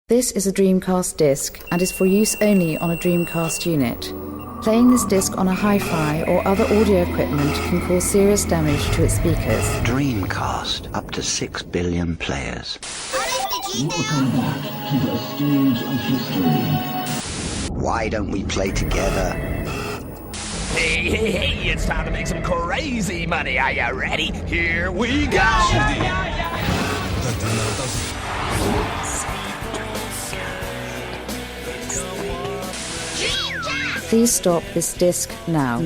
This is a Dreamcast disc and is for use only on a Dreamcast unit. Playing this disc on a hi-fi or other audio equipment can cause serious damage to its speakers. Dreamcast, up to 6 billion players. Welcome back to the stage of history. Why don't we play together? Hey, it's time to make some crazy money. Are you ready? Here we go! Please stop this disc now.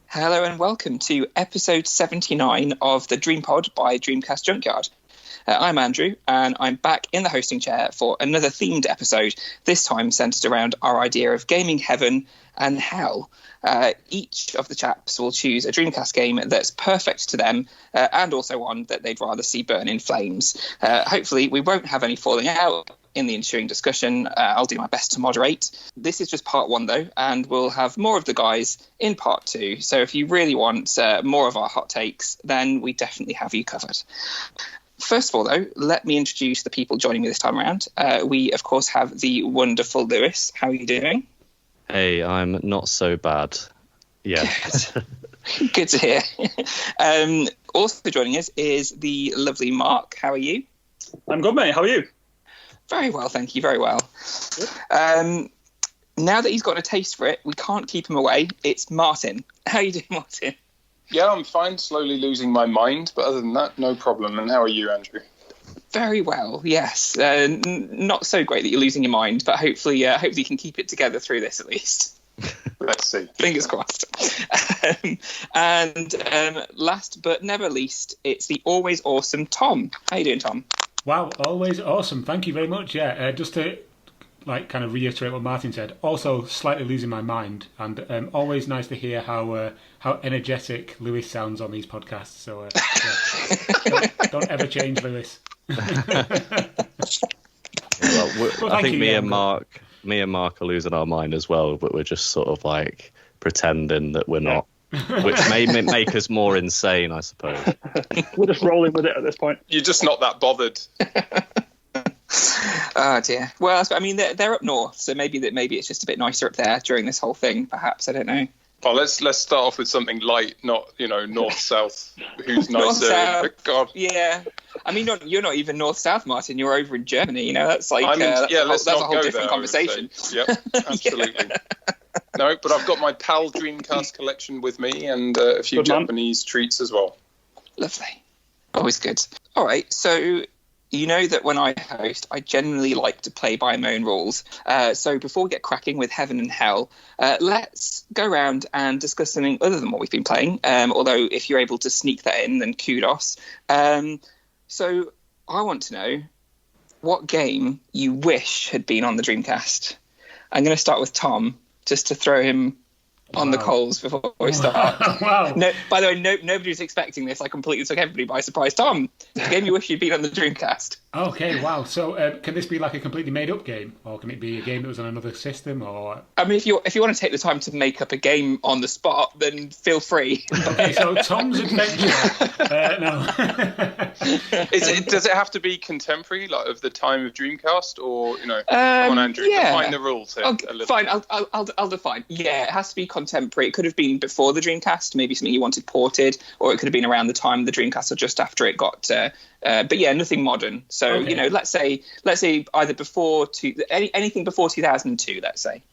Hello and welcome to episode 79 of the DreamPod by Dreamcast Junkyard. I'm Andrew, and I'm back in the hosting chair for another themed episode, this time centred around our idea of gaming heaven and hell. Each of the chaps will choose a Dreamcast game that's perfect to them, and also one that they'd rather see burn in flames. Hopefully we won't have any falling out in the ensuing discussion. I'll do my best to moderate. This is just part one, though, and we'll have more of the guys in part two. So if you really want more of our hot takes, then we definitely have you covered. First of all, though, let me introduce the people joining me this time around. We, of course, have the wonderful Lewis. How are you doing? Hey, I'm not so bad. Yeah. Good to hear. Also joining us is the lovely Mark. How are you? I'm good, mate. How are you? Very well, thank you. Very well. Now that he's got a taste for it, we can't keep him away. It's Martin. How are you doing, Martin? Yeah, I'm fine. Slowly losing my mind, but other than that, no problem. And how are you, Andrew? Very well, yes. Not so great that you're losing your mind, but hopefully you can keep it together through this at least. Let's see. Fingers crossed. And last but never least, it's the always awesome Tom. How you doing, Tom? Wow, always awesome. Thank you very much. Yeah, just to kind of reiterate what Martin said, also slightly losing my mind, and always nice to hear how energetic Lewis sounds on these podcasts. So don't ever change, Lewis. I think me and Mark are losing our mind as well, but we're just sort of like pretending that we're not. Which may make us more insane, I suppose. We're just rolling with it at this point. You're just not that bothered. Oh dear. Well, I mean, they're up north, so maybe it's just a bit nicer up there during this whole thing. Perhaps, I don't know. Well, let's start off with something light, not north south. Who's nicer? North-south. God. Yeah. I mean, you're not even north south, Martin. You're over in Germany. That's like that's a whole different there, conversation. Yep, absolutely. No, but I've got my PAL Dreamcast collection with me and a few Japanese treats as well. Lovely. Always good. All right, so you know that when I host, I generally like to play by my own rules. So before we get cracking with Heaven and Hell, let's go around and discuss something other than what we've been playing. Although if you're able to sneak that in, then kudos. So I want to know what game you wish had been on the Dreamcast. I'm going to start with Tom, just to throw him on the coals before we start. Wow. No, by the way, nobody was expecting this. I completely took everybody by surprise. Tom, the game you wish you'd been on the Dreamcast. Okay, wow. So can this be like a completely made-up game? Or can it be a game that was on another system? Or I mean, if you want to take the time to make up a game on the spot, then feel free. Okay, so Tom's Adventure. No. Does it have to be contemporary, like of the time of Dreamcast, or come on, Andrew, define the rules here. Fine, I'll define. Yeah, it has to be contemporary. It could have been before the Dreamcast, maybe something you wanted ported, or it could have been around the time of the Dreamcast or just after it got. But yeah, nothing modern. So okay. Let's say either before anything before 2002. Let's say.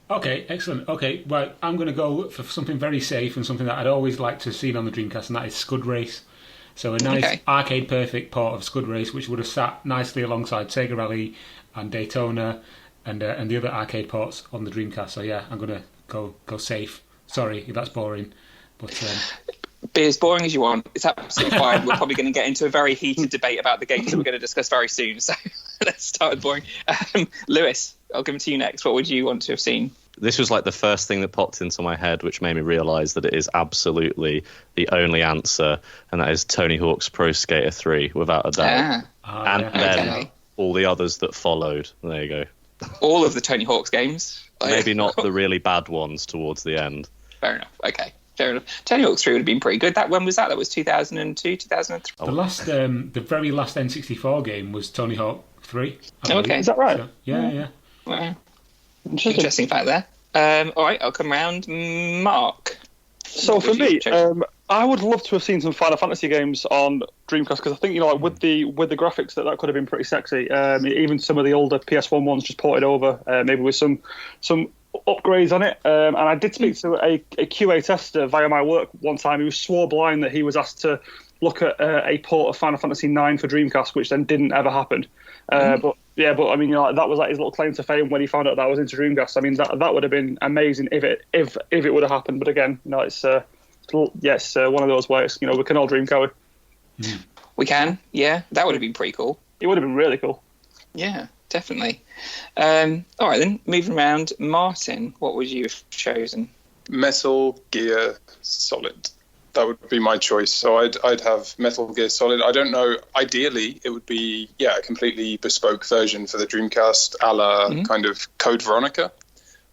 Okay, excellent. Okay, well, I'm going to go for something very safe and something that I'd always like to have seen on the Dreamcast, and that is Scud Race. So a nice arcade-perfect port of Scud Race, which would have sat nicely alongside Sega Rally and Daytona and the other arcade ports on the Dreamcast. So yeah, I'm going to go safe. Sorry if that's boring, but be as boring as you want. It's absolutely fine. We're probably going to get into a very heated debate about the games that we're going to discuss very soon. So let's start with boring. Lewis, I'll give it to you next. What would you want to have seen? This was like the first thing that popped into my head, which made me realise that it is absolutely the only answer, and that is Tony Hawk's Pro Skater 3, without a doubt. Then all the others that followed. There you go. All of the Tony Hawk's games? Maybe not the really bad ones towards the end. Fair enough. Okay. Fair enough. Tony Hawk's 3 would have been pretty good. When was that? That was 2002, 2003? The very last N64 game was Tony Hawk 3. Okay. Is that right? So, yeah. Wow. Interesting fact there. All right, I'll come round. Mark. So for me, I would love to have seen some Final Fantasy games on Dreamcast, because I think, like with the graphics that could have been pretty sexy. Even some of the older PS1 ones just ported over, maybe with some upgrades on it. And I did speak to a QA tester via my work one time who swore blind that he was asked to look at a port of Final Fantasy IX for Dreamcast, which then didn't ever happen. But I mean, that was like his little claim to fame when he found out that I was into Dreamcast. I mean, that would have been amazing if it would have happened. But again, it's one of those where it's, we can all dream, can't we? We can, yeah. That would have been pretty cool. It would have been really cool. Yeah, definitely. All right then, moving around. Martin, what would you have chosen? Metal Gear Solid. That would be my choice. So I'd have Metal Gear Solid. I don't know. Ideally, it would be a completely bespoke version for the Dreamcast, a la kind of Code Veronica.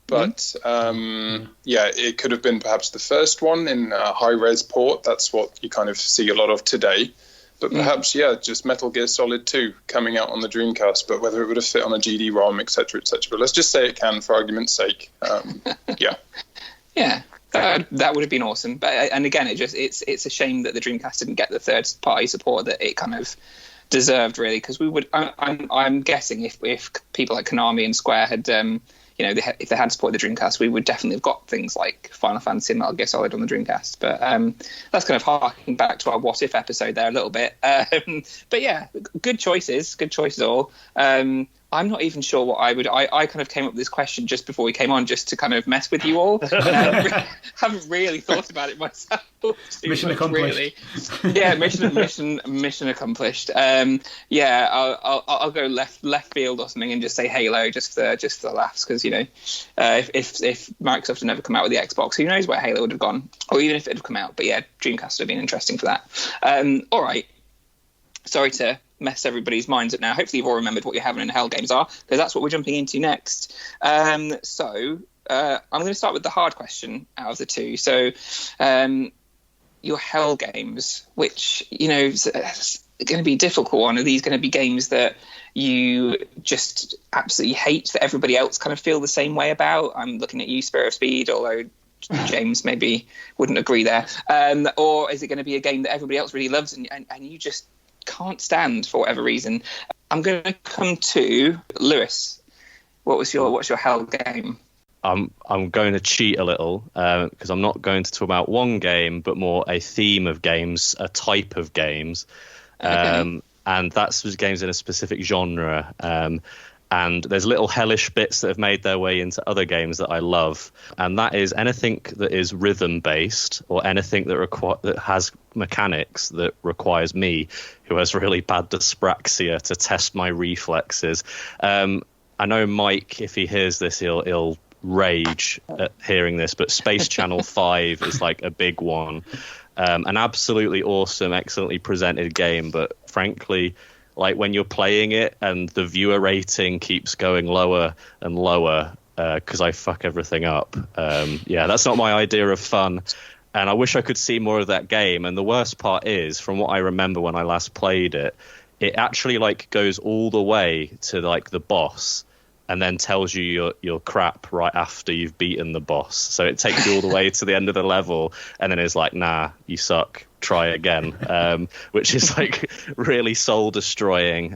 But it could have been perhaps the first one in a high-res port. That's what you kind of see a lot of today. But perhaps, just Metal Gear Solid 2 coming out on the Dreamcast. But whether it would have fit on a GD-ROM, etc., etc. But let's just say it can, for argument's sake. Yeah. That would have been awesome, but and again, it's a shame that the Dreamcast didn't get the third party support that it kind of deserved, really, because we would. I'm guessing if people like Konami and Square had, if they had supported the Dreamcast, we would definitely have got things like Final Fantasy and Metal Gear Solid on the Dreamcast. But that's kind of harking back to our What If episode there a little bit. But yeah, good choices all. I'm not even sure what I would. I kind of came up with this question just before we came on, just to kind of mess with you all. Haven't really thought about it myself. Mission accomplished. Really. Yeah, mission accomplished. I'll go left field or something and just say Halo just for the laughs, because if Microsoft had never come out with the Xbox, who knows where Halo would have gone, or even if it had come out. But yeah, Dreamcast would have been interesting for that. All right. Sorry to mess everybody's minds up now. Hopefully you've all remembered what your Heaven and Hell games are, because that's what we're jumping into next. So I'm going to start with the hard question out of the two. So your Hell games, which, is going to be a difficult one. Are these going to be games that you just absolutely hate, that everybody else kind of feel the same way about? I'm looking at you, Spirit of Speed, although James maybe wouldn't agree there. Or is it going to be a game that everybody else really loves and you just can't stand for whatever reason? I'm going to come to Lewis. What's your Hell game? I'm going to cheat a little because I'm not going to talk about one game, but more a theme of games, a type of games, and that's games in a specific genre. And there's little hellish bits that have made their way into other games that I love, and that is anything that is rhythm based, or anything that has mechanics that requires me, who has really bad dyspraxia, to test my reflexes. I know Mike, if he hears this, he'll rage at hearing this, but Space Channel 5 is like a big one. An absolutely awesome, excellently presented game, but frankly, like when you're playing it and the viewer rating keeps going lower and lower because I fuck everything up. That's not my idea of fun. And I wish I could see more of that game. And the worst part is, from what I remember when I last played it, it actually like goes all the way to like the boss and then tells you your crap right after you've beaten the boss. So it takes you all the way to the end of the level and then is like, nah, you suck. Try again, which is like really soul destroying.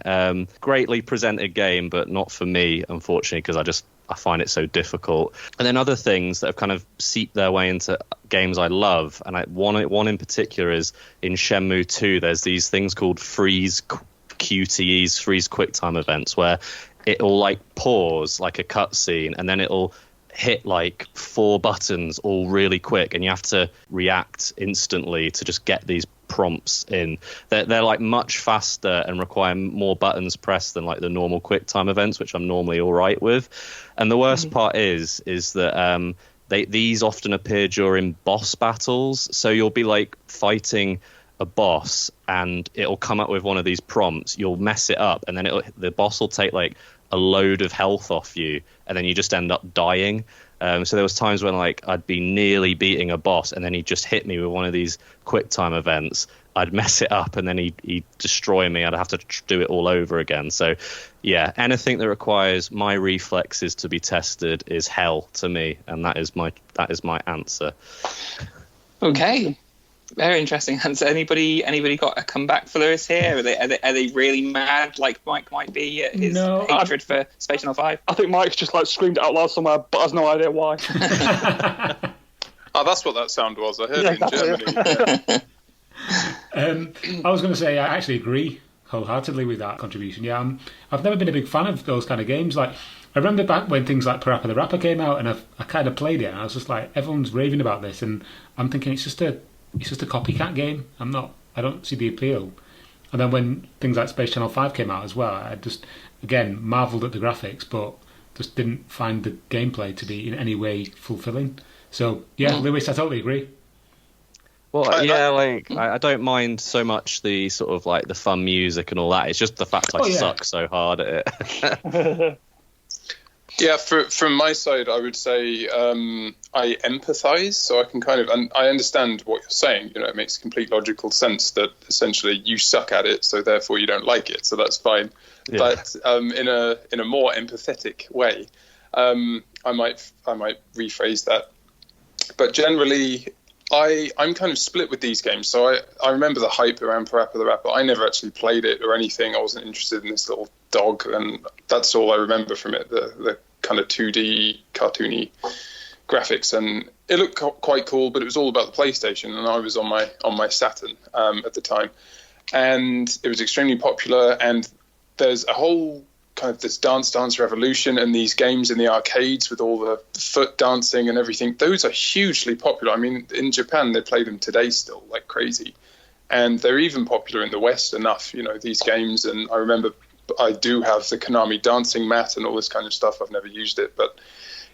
Greatly presented game, but not for me, unfortunately, because I find it so difficult. And then other things that have kind of seeped their way into games I love, and one in particular is in Shenmue 2. There's these things called freeze QTEs, freeze QuickTime events, where it'll like pause like a cutscene, and then it'll hit like 4 buttons all really quick, and you have to react instantly to just get these prompts in. They're like much faster and require more buttons pressed than like the normal QuickTime events, which I'm normally all right with. And the worst part is that these often appear during boss battles. So you'll be like fighting a boss and it'll come up with one of these prompts. You'll mess it up, and then the boss will take like a load of health off you, and then you just end up dying. So there was times when like I'd be nearly beating a boss, and then he'd just hit me with one of these quick time events. I'd mess it up, and then he'd destroy me. I'd have to do it all over again. So, yeah, anything that requires my reflexes to be tested is hell to me, and that is my answer. Okay, very interesting answer. Anybody got a comeback for Lewis here? Are they really mad like Mike might be at his hatred for Space Channel 5? I think Mike's just like screamed it out loud somewhere, but has no idea why. Oh, that's what that sound was. I heard it in Germany. I was going to say I actually agree wholeheartedly with that contribution. Yeah, I've never been a big fan of those kind of games. Like I remember back when things like Parappa the Rapper came out, and I kind of played it, and I was just like, everyone's raving about this, and I'm thinking it's just a copycat game. I don't see the appeal. And then when things like Space Channel 5 came out as well, I just again marvelled at the graphics, but just didn't find the gameplay to be in any way fulfilling. So yeah, Lewis, I totally agree. Well, yeah, like I don't mind so much the sort of like the fun music and all that. It's just the fact I suck so hard at it. Yeah, from my side, I would say I empathise, so I can kind of, and I understand what you're saying. You know, it makes complete logical sense that essentially you suck at it, so therefore you don't like it. So that's fine. Yeah. But in a more empathetic way, I might rephrase that. But generally, I'm kind of split with these games. So I remember the hype around Parappa the Rapper. I never actually played it or anything. I wasn't interested in this little dog, and that's all I remember from it, the kind of 2D cartoony graphics. And it looked quite cool, but it was all about the PlayStation, and I was on my Saturn at the time. And it was extremely popular, and there's a whole kind of this Dance revolution and these games in the arcades with all the foot dancing and everything. Those are hugely popular. I mean, in Japan, they play them today still like crazy. And they're even popular in the West enough, you know, these games. And I remember I do have the Konami dancing mat and all this kind of stuff. I've never used it. But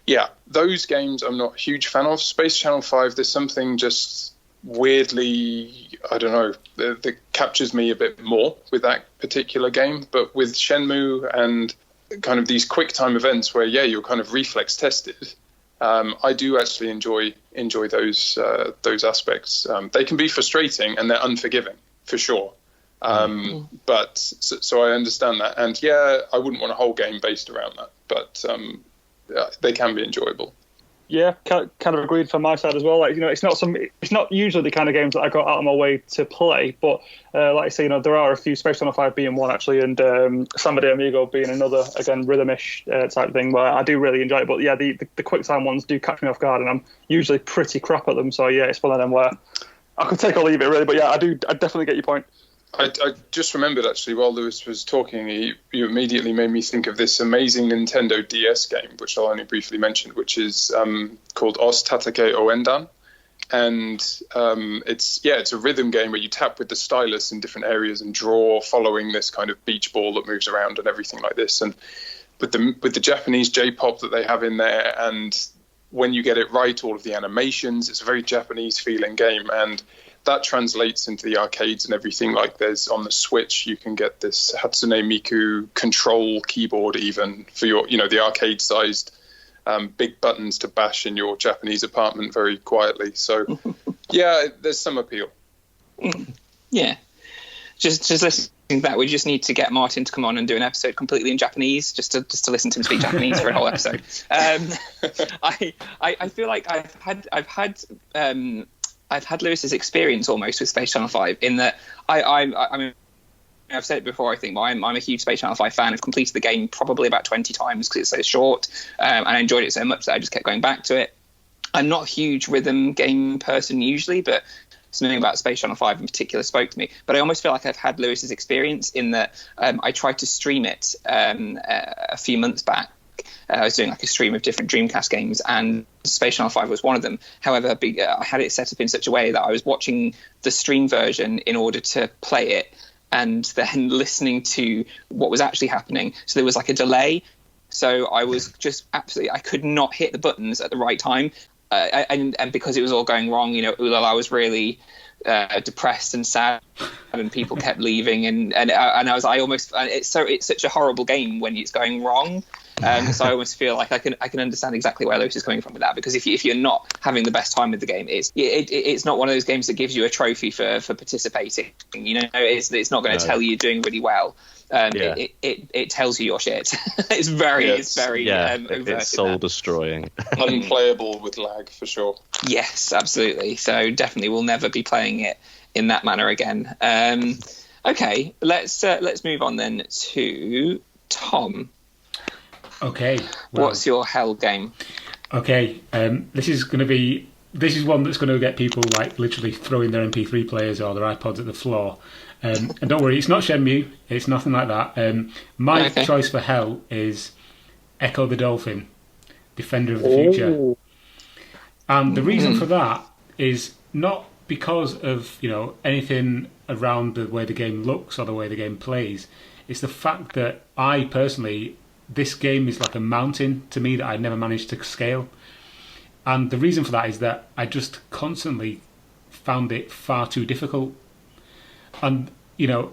yeah, those games I'm not a huge fan of. Space Channel 5, there's something just weirdly, I don't know, that captures me a bit more with that particular game. But with Shenmue and kind of these quick time events where, yeah, you're kind of reflex tested, I do actually enjoy those aspects. They can be frustrating and they're unforgiving for sure. But so I understand that, and yeah, I wouldn't want a whole game based around that, but they can be enjoyable. Yeah, kind of agreed from my side as well. Like, you know, it's not usually the kind of games that I go out of my way to play, but like I say, you know, there are a few, Space Channel 5 being one actually, and Samba de Amigo being another, again, rhythmish type thing where I do really enjoy it. But yeah, the quick time ones do catch me off guard, and I'm usually pretty crap at them. So yeah, it's one of them where I could take or leave it really. But yeah, I definitely get your point. I just remembered, actually, while Lewis was talking, you immediately made me think of this amazing Nintendo DS game, which I'll only briefly mention, which is called Os Tatake Oendan. And it's a rhythm game where you tap with the stylus in different areas and draw following this kind of beach ball that moves around and everything like this. And with the Japanese J-pop that they have in there, and when you get it right, all of the animations, it's a very Japanese feeling game. And that translates into the arcades and everything. Like there's on the Switch, you can get this Hatsune Miku control keyboard even for your, you know, the arcade sized big buttons to bash in your Japanese apartment very quietly. So yeah, there's some appeal. Yeah. Just listening to that, we just need to get Martin to come on and do an episode completely in Japanese, just to listen to him speak Japanese for a whole episode. I feel like I've had Lewis's experience almost with Space Channel 5 in that I mean, I've said it before, I think, but I'm a huge Space Channel 5 fan. I've completed the game probably about 20 times because it's so short, and I enjoyed it so much that I just kept going back to it. I'm not a huge rhythm game person usually, but something about Space Channel 5 in particular spoke to me. But I almost feel like I've had Lewis's experience in that I tried to stream it a few months back. I was doing like a stream of different Dreamcast games, and Space Channel 5 was one of them. However, I had it set up in such a way that I was watching the stream version in order to play it, and then listening to what was actually happening. So there was like a delay. So I was just absolutely, I could not hit the buttons at the right time. And because it was all going wrong, you know, I was really depressed and sad, and people kept leaving, and I was, it's such a horrible game when it's going wrong. So I almost feel like I can understand exactly where Lewis is coming from with that, because if you're not having the best time with the game, it's not one of those games that gives you a trophy for participating. It's not going to tell you you're doing really well. It tells you your shit. It's very it's soul destroying, unplayable with lag for sure. Yes, absolutely. So definitely we'll never be playing it in that manner again. Okay, let's move on then to Tom. Okay. What's your hell game? Okay, this is one that's going to get people like literally throwing their MP3 players or their iPods at the floor. And don't worry, it's not Shenmue. It's nothing like that. My choice for hell is Echo the Dolphin, Defender of the Future. And the reason for that is not because of anything around the way the game looks or the way the game plays. It's the fact that I personally, this game is like a mountain to me that I never managed to scale. And the reason for that is that I just constantly found it far too difficult. And,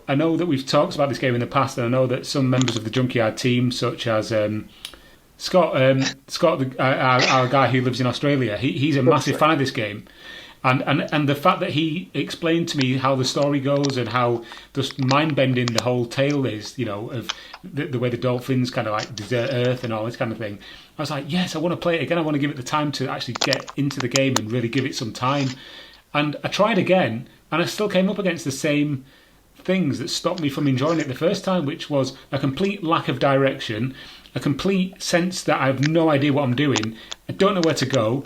I know that we've talked about this game in the past, and I know that some members of the Junkyard team, such as Scott, our guy who lives in Australia, he's a massive fan of this game. And the fact that he explained to me how the story goes and how just mind-bending the whole tale is, of the way the dolphins kind of like desert Earth and all this kind of thing. I was like, yes, I want to play it again. I want to give it the time to actually get into the game and really give it some time. And I tried again, and I still came up against the same things that stopped me from enjoying it the first time, which was a complete lack of direction, a complete sense that I have no idea what I'm doing, I don't know where to go,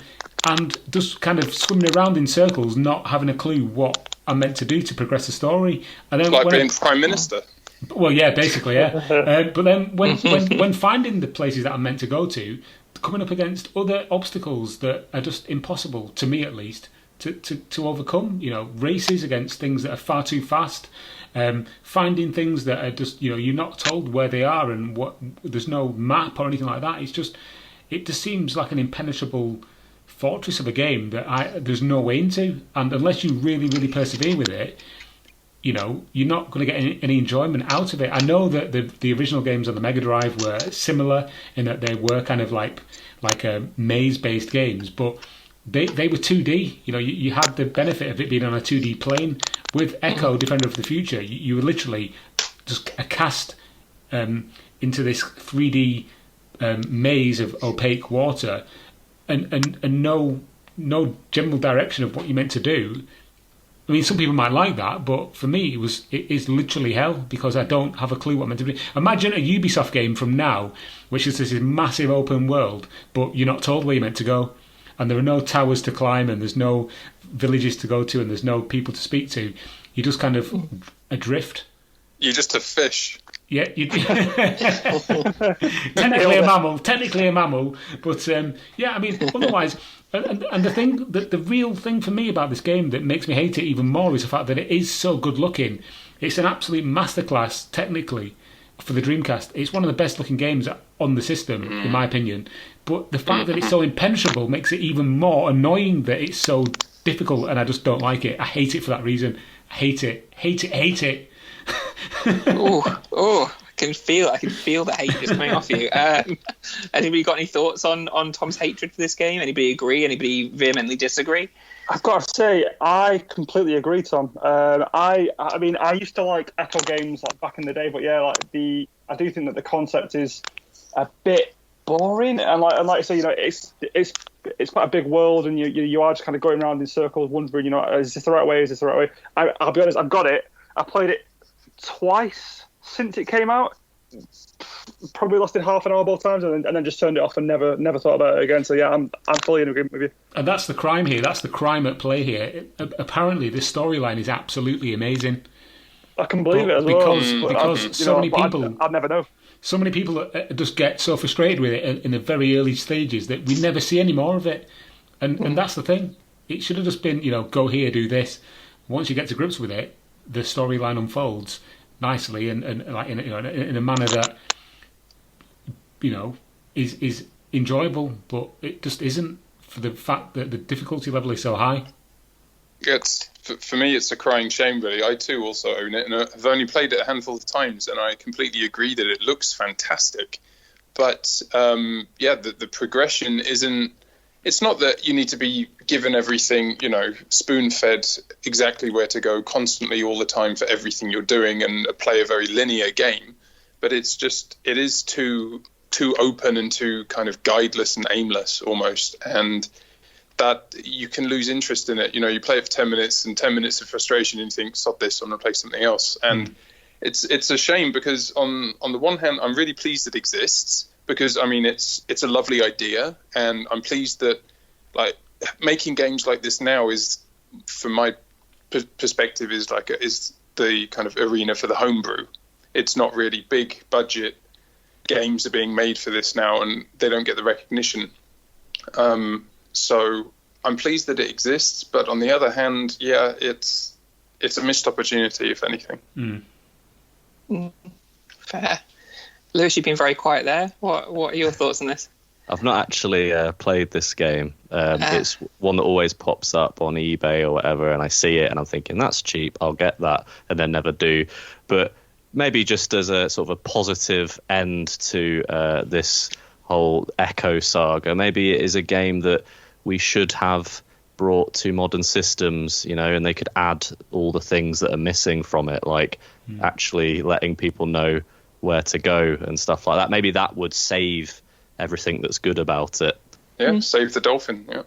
and just kind of swimming around in circles, not having a clue what I'm meant to do to progress the story. And then like being Prime Minister. Well, yeah, basically, yeah. But then when finding the places that I'm meant to go to, coming up against other obstacles that are just impossible, to me at least, to overcome, races against things that are far too fast, finding things that are just, you're not told where they are and there's no map or anything like that. It just seems like an impenetrable fortress of a game that there's no way into, and unless you really, really persevere with it, you're not going to get any enjoyment out of it. I know that the original games on the Mega Drive were similar in that they were kind of like maze-based games, but they were 2D. You had the benefit of it being on a 2D plane. With Echo, Defender of the Future, you were literally just cast into this 3D maze of opaque water, and no general direction of what you're meant to do. I mean, some people might like that, but for me, it is literally hell because I don't have a clue what I'm meant to do. Imagine a Ubisoft game from now, which is this massive open world, but you're not told where you're meant to go, and there are no towers to climb, and there's no villages to go to, and there's no people to speak to. You just kind of adrift. You're just a fish. Yeah, technically a mammal, but yeah, I mean, otherwise, and the real thing for me about this game that makes me hate it even more is the fact that it is so good looking. It's an absolute masterclass technically for the Dreamcast. It's one of the best looking games on the system, in my opinion. But the fact that it's so impenetrable makes it even more annoying that it's so difficult, and I just don't like it. I hate it for that reason. I hate it. I can feel the hate just coming off you. Anybody got any thoughts on Tom's hatred for this game? Anybody agree? Anybody vehemently disagree? I've got to say, I completely agree, Tom. I mean, I used to like Echo games like back in the day, but yeah, I do think that the concept is a bit boring, and like I say, it's quite a big world, and you are just kind of going around in circles, wondering, is this the right way? Is this the right way? I'll be honest, I've got it. I played it twice since it came out. Probably lasted half an hour both times, and then just turned it off and never thought about it again. So yeah, I'm fully in agreement with you. And that's the crime here. That's the crime at play here. Apparently, this storyline is absolutely amazing. I can believe it as well. Because so many people, I'd never know. So many people just get so frustrated with it in the very early stages that we never see any more of it. And that's the thing. It should have just been, go here, do this. Once you get to grips with it, the storyline unfolds nicely and like in a manner that is enjoyable, but it just isn't for the fact that the difficulty level is so high. For me, it's a crying shame, really. I too also own it, and I've only played it a handful of times, and I completely agree that it looks fantastic. But the progression isn't. It's not that you need to be given everything, spoon-fed exactly where to go constantly all the time for everything you're doing and play a very linear game. But it is too open and too kind of guideless and aimless almost. And that you can lose interest in it. You play it for 10 minutes and 10 minutes of frustration and you think, sod this, I'm going to play something else. And it's a shame because on the one hand, I'm really pleased it exists. Because it's a lovely idea, and I'm pleased that making games like this now is, from my perspective, is the kind of arena for the homebrew. It's not really big budget games are being made for this now, and they don't get the recognition. So I'm pleased that it exists, but on the other hand, it's a missed opportunity, if anything. Fair. Lewis, you've been very quiet there. What are your thoughts on this? I've not actually played this game. It's one that always pops up on eBay or whatever, and I see it and I'm thinking, that's cheap, I'll get that, and then never do. But maybe just as a sort of a positive end to this whole Echo saga, maybe it is a game that we should have brought to modern systems, and they could add all the things that are missing from it, like actually letting people know where to go and stuff like that. Maybe that would save everything that's good about it. Yeah, save the dolphin. Yeah.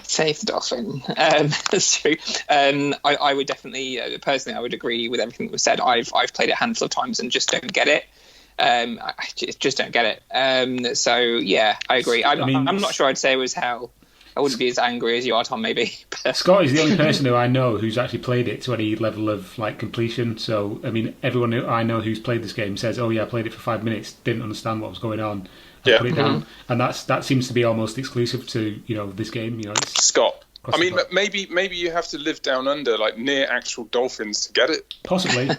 Save the dolphin. That's true. I would definitely, personally, I would agree with everything that was said. I've played it a handful of times and just don't get it. I just don't get it. So yeah, I agree. I'm not sure I'd say it was hell. I wouldn't be as angry as you are, Tom, maybe. Scott is the only person who I know who's actually played it to any level of completion. So, everyone who I know who's played this game says, oh yeah, I played it for 5 minutes, didn't understand what was going on, and put it down. And that seems to be almost exclusive to, this game. It's Scott. Maybe you have to live down under, near actual dolphins to get it. Possibly,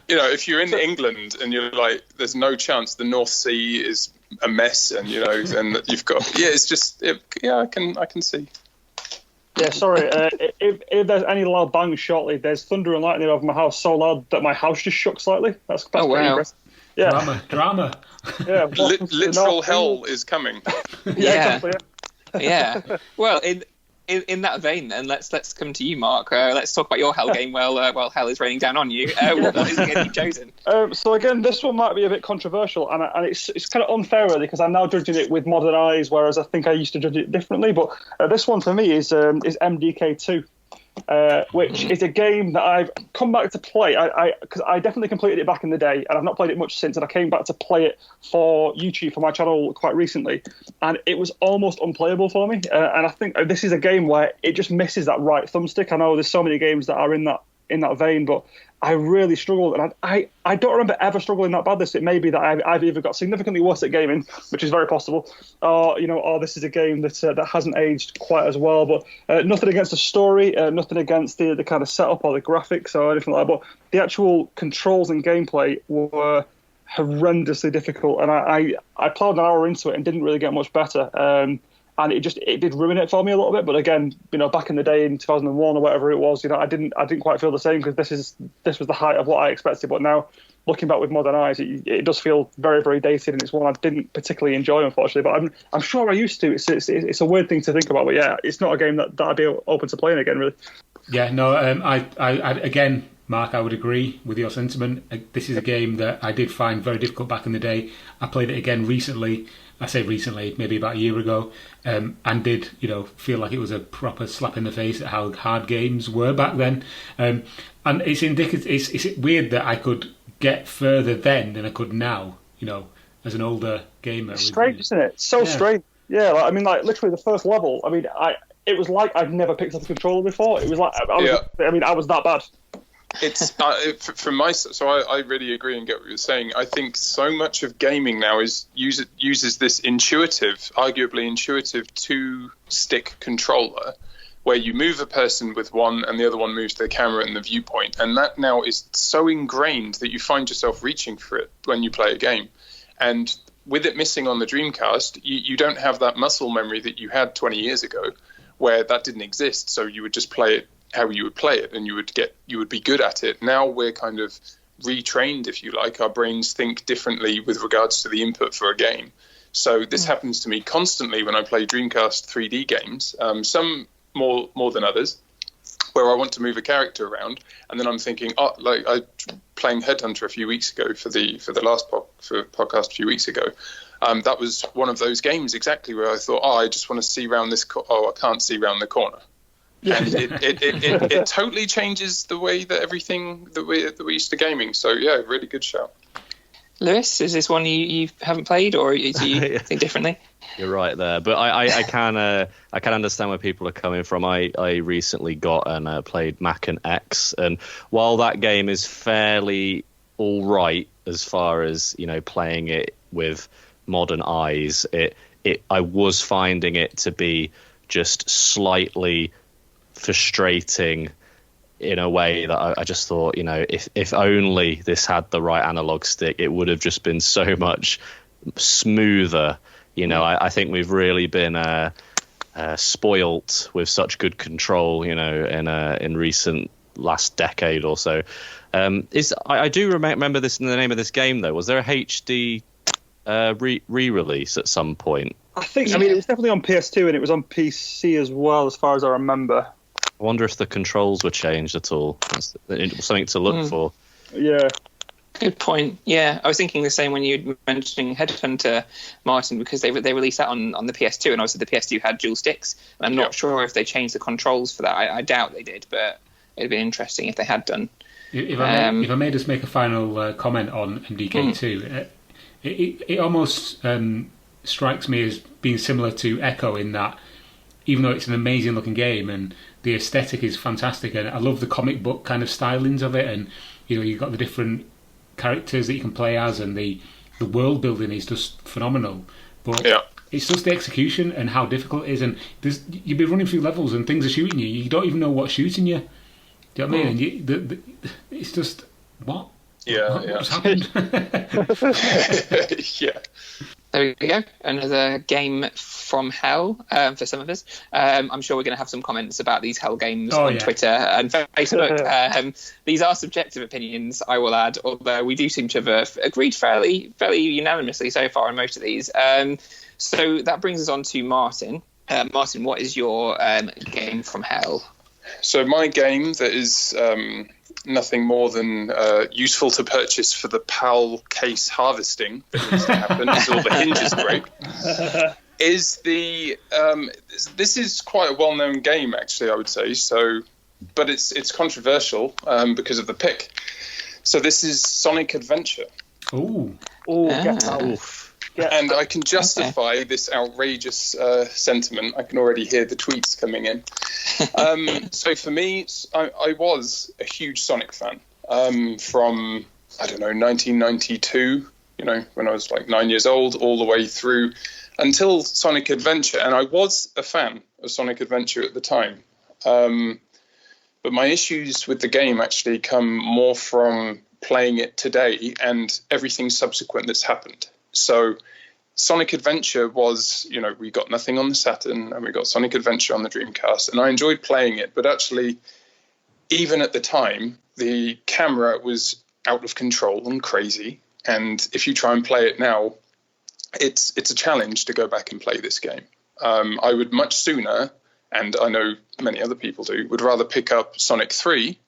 if you're in England and you're there's no chance the North Sea is a mess, and then you've got I can see. Yeah, sorry. If there's any loud bangs shortly, there's thunder and lightning over my house so loud that my house just shook slightly. That's pretty impressive. Yeah, drama. Yeah, literal hell is coming. Exactly. Yeah. Well, in that vein, then let's come to you, Mark. Let's talk about your hell game. While hell is raining down on you. What is the game you've chosen? So again, this one might be a bit controversial, and it's kind of unfair really because I'm now judging it with modern eyes, whereas I think I used to judge it differently. But this one for me is MDK2. Which is a game that I've come back to play. Because I definitely completed it back in the day, and I've not played it much since. And I came back to play it for YouTube for my channel quite recently, and it was almost unplayable for me. And I think this is a game where it just misses that right thumbstick. I know there's so many games that are in that vein, but I really struggled, and I don't remember ever struggling that bad. It may be that I've either got significantly worse at gaming, which is very possible, or this is a game that hasn't aged quite as well. But nothing against the story, nothing against the kind of setup or the graphics or anything like that. But the actual controls and gameplay were horrendously difficult, and I plowed an hour into it and didn't really get much better. And it did ruin it for me a little bit. But again, back in the day in 2001 or whatever it was, I didn't quite feel the same because this was the height of what I expected. But now, looking back with modern eyes, it does feel very, very dated, and it's one I didn't particularly enjoy, unfortunately. But I'm sure I used to. It's a weird thing to think about, but yeah, it's not a game that I'd be open to playing again, really. Yeah, no, I again, Mark, I would agree with your sentiment. This is a game that I did find very difficult back in the day. I played it again recently. I say recently, maybe about a year ago, and did feel like it was a proper slap in the face at how hard games were back then. And it's indicative. It's weird that I could get further then than I could now. As an older gamer. It's strange, isn't it? So strange. Yeah, literally the first level. It was like I'd never picked up a controller before. It was like I was that bad. It's I really agree and get what you're saying. I think so much of gaming now uses this arguably intuitive two-stick controller, where you move a person with one and the other one moves the camera and the viewpoint, and that now is so ingrained that you find yourself reaching for it when you play a game. And with it missing on the Dreamcast, you don't have that muscle memory that you had 20 years ago, where that didn't exist. So you would just play it how you would play it, and you would be good at it. Now we're kind of retrained, if you like. Our brains think differently with regards to the input for a game. So this happens to me constantly when I play Dreamcast 3D games, some more than others, where I want to move a character around, and then I'm thinking, like I playing Headhunter a few weeks ago for the last podcast a few weeks ago. That was one of those games exactly where I thought, I just want to see round this. I can't see round the corner. Yeah. And it totally changes the way that we're used to gaming. So yeah, really good show. Lewis, is this one you haven't played, or do you think differently? You're right there, but I can understand where people are coming from. I recently got and played Mac and X, and while that game is fairly all right as far as playing it with modern eyes, I was finding it to be just slightly frustrating in a way that I just thought, if only this had the right analog stick, it would have just been so much smoother. I think we've really been spoilt with such good control, in recent last decade or so. I do remember this in the name of this game, though. Was there a HD re-release at some point? I think. I mean, it was definitely on PS2 and it was on PC as well, as far as I remember. I wonder if the controls were changed at all. It's something to look for. Yeah. Good point. Yeah, I was thinking the same when you were mentioning Headhunter, Martin, because they released that on the PS2, and obviously the PS2 had dual sticks. I'm not sure if they changed the controls for that. I doubt they did, but it'd be interesting if they had done. If I may just make a final comment on MDK2, it almost strikes me as being similar to Echo in that, even though it's an amazing looking game and the aesthetic is fantastic, and I love the comic book kind of stylings of it, and you've got the different characters that you can play as, and the world building is just phenomenal. But it's just the execution and how difficult it is, and you'll be running through levels and things are shooting you. You don't even know what's shooting you. Do you know what I mean? And it's just what? What's happened? Yeah. There we go. Another game from hell for some of us. I'm sure we're going to have some comments about these hell games on Twitter and Facebook. These are subjective opinions, I will add, although we do seem to have agreed fairly unanimously so far on most of these. So that brings us on to Martin. Martin, what is your game from hell? So my game that is nothing more than useful to purchase for the PAL case harvesting that needs to happen until the hinges break, is this is quite a well-known game, actually, I would say. So, but it's controversial because of the pick. So this is Sonic Adventure. Get out. And I can justify this outrageous sentiment. I can already hear the tweets coming in. So for me, I was a huge Sonic fan from, 1992, when I was like 9 years old, all the way through until Sonic Adventure. And I was a fan of Sonic Adventure at the time. But my issues with the game actually come more from playing it today and everything subsequent that's happened. So Sonic Adventure was, we got nothing on the Saturn and we got Sonic Adventure on the Dreamcast, and I enjoyed playing it. But actually, even at the time, the camera was out of control and crazy. And if you try and play it now, it's a challenge to go back and play this game. I would much sooner, and I know many other people do, would rather pick up Sonic 3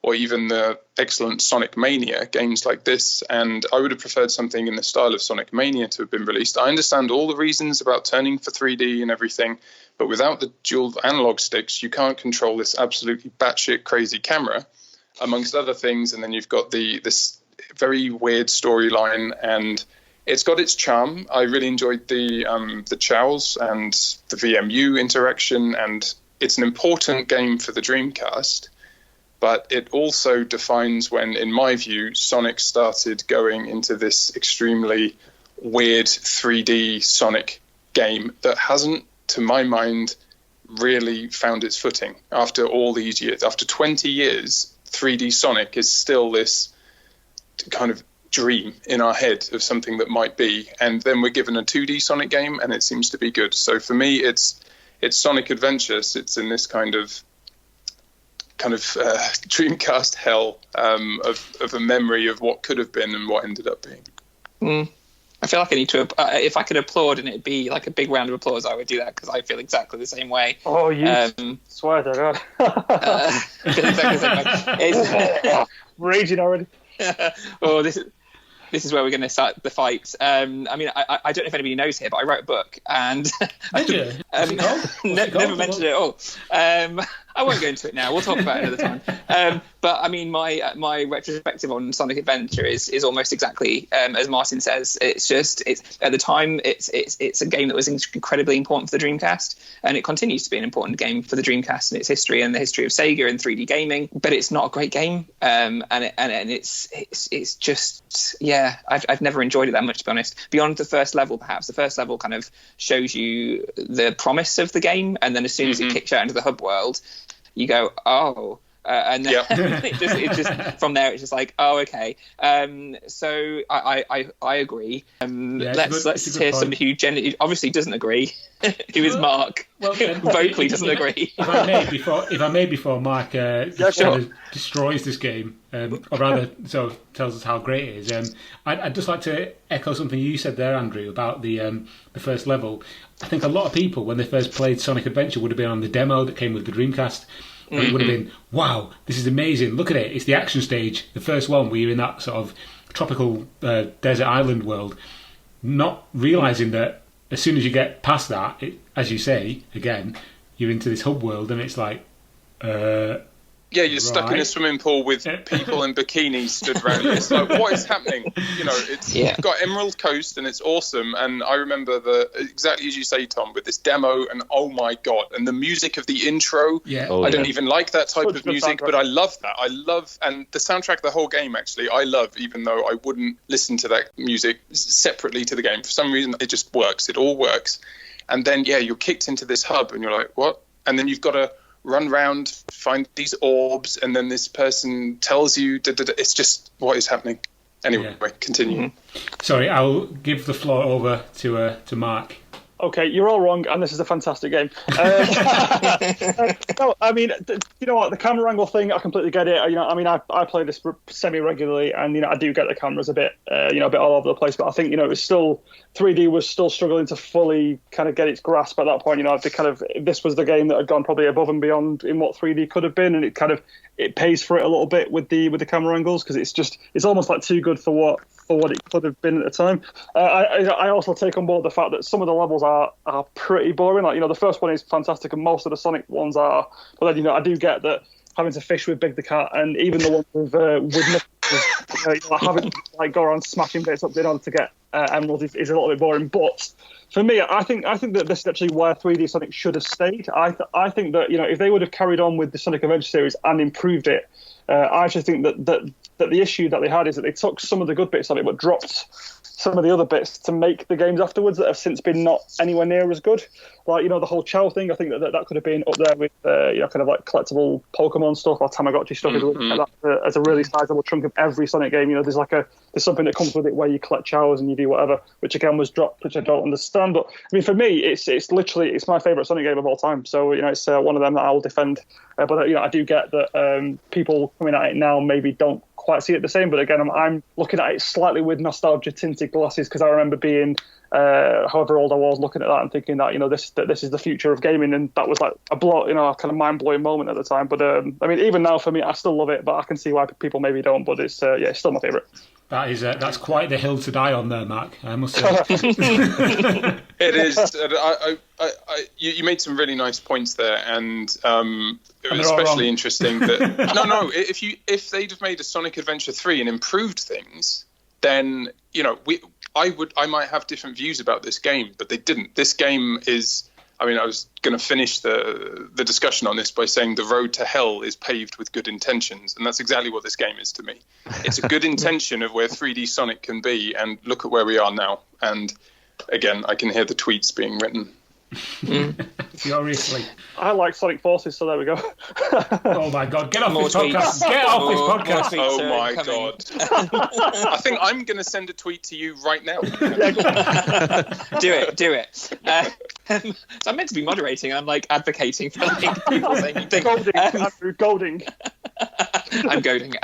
or even the excellent Sonic Mania, games like this, and I would have preferred something in the style of Sonic Mania to have been released. I understand all the reasons about turning for 3D and everything, but without the dual analog sticks, you can't control this absolutely batshit crazy camera, amongst other things, and then you've got this very weird storyline, and it's got its charm. I really enjoyed the chows and the VMU interaction, and it's an important game for the Dreamcast. But it also defines when, in my view, Sonic started going into this extremely weird 3D Sonic game that hasn't, to my mind, really found its footing after all these years. After 20 years, 3D Sonic is still this kind of dream in our head of something that might be. And then we're given a 2D Sonic game and it seems to be good. So for me, it's Sonic Adventure sits in this kind of kind of Dreamcast hell of a memory of what could have been and what ended up being. I feel like I need to. If I could applaud and it'd be like a big round of applause, I would do that because I feel exactly the same way. Oh, you swear to God. Feel exactly the same way. Raging already. Oh, this is where we're going to start the fight. I mean, I don't know if anybody knows here, but I wrote a book and never mentioned it at all. I won't go into it now. We'll talk about it another time. But I mean, my retrospective on Sonic Adventure is almost exactly as Martin says. It's at the time it's a game that was incredibly important for the Dreamcast, and it continues to be an important game for the Dreamcast and its history and the history of Sega and 3D gaming. But it's not a great game, and it's just I've never enjoyed it that much, to be honest. Beyond the first level, perhaps the first level kind of shows you the promise of the game, and then as soon as it kicks out into the hub world, you go, oh, and then it just from there it's just like, oh, okay. So I agree. Let's hear somebody who obviously doesn't agree. Who is Mark? Well, vocally doesn't agree. If I may, before Mark destroys this game, or rather, so tells us how great it is. I'd just like to echo something you said there, Andrew, about the first level. I think a lot of people, when they first played Sonic Adventure, would have been on the demo that came with the Dreamcast. And it would have been, wow, this is amazing. Look at it. It's the action stage, the first one where you're in that sort of tropical desert island world, not realising that as soon as you get past that, as you say, again, you're into this hub world and it's like... yeah, you're stuck in a swimming pool with people in bikinis stood around you. It's like, what is happening? You've got Emerald Coast and it's awesome. And I remember exactly as you say, Tom, with this demo and oh my God, and the music of the intro. Yeah. I don't even like that type of music, but I love that. And the soundtrack of the whole game, actually, I love, even though I wouldn't listen to that music separately to the game. For some reason, it just works. It all works. And then, you're kicked into this hub and you're like, what? And then you've got to run around, find these orbs, and then this person tells you, it's just, what is happening? Anyway, continue. Sorry, I'll give the floor over to Mark. Okay, you're all wrong, and this is a fantastic game. No, I mean, you know what, the camera angle thing, I completely get it. I play this semi-regularly, and, I do get the cameras a bit all over the place, but I think, it was still, 3D was still struggling to fully kind of get its grasp at that point. This was the game that had gone probably above and beyond in what 3D could have been, and it pays for it a little bit with the camera angles, because it's almost like too good for what it could have been at the time. I also take on board the fact that some of the levels are pretty boring. Like, the first one is fantastic and most of the Sonic ones are. But then, I do get that having to fish with Big the Cat and even the ones with having to go around smashing bits up in order to get emeralds is a little bit boring. But for me, I think that this is actually where 3D Sonic should have stayed. I think that, if they would have carried on with the Sonic Adventure series and improved it, I actually think that the issue that they had is that they took some of the good bits of it but dropped some of the other bits to make the games afterwards that have since been not anywhere near as good. Like, the whole Chow thing, I think that could have been up there with, kind of like collectible Pokemon stuff or Tamagotchi stuff as a really sizable chunk of every Sonic game. There's something that comes with it where you collect Chows and you do whatever, which again was dropped, which I don't understand. But I mean, for me, it's literally, it's my favourite Sonic game of all time. So, it's one of them that I will defend. But I do get that people coming at it now maybe don't quite see it the same. But again, I'm looking at it slightly with nostalgia tinted glasses, because I remember being however old I was looking at that and thinking that this is the future of gaming, and that was like a kind of mind blowing moment at the time. But I mean, even now for me, I still love it, but I can see why people maybe don't. But it's it's still my favourite. That's quite the hill to die on there, Mark, I must say. It is. You made some really nice points there, and it was especially interesting that if they'd have made a Sonic Adventure 3 and improved things, then I might have different views about this game, but they didn't. This game is. I mean, I was going to finish the discussion on this by saying the road to hell is paved with good intentions, and that's exactly what this game is to me. It's a good intention of where 3D Sonic can be, and look at where we are now. And again, I can hear the tweets being written. Furiously. I like Sonic Forces, so there we go. Oh my god, get off this podcast! Get off this podcast! Oh my god. I think I'm going to send a tweet to you right now. Do it. So I'm meant to be moderating, and I'm like advocating for people saying you think. Golding. I'm goading.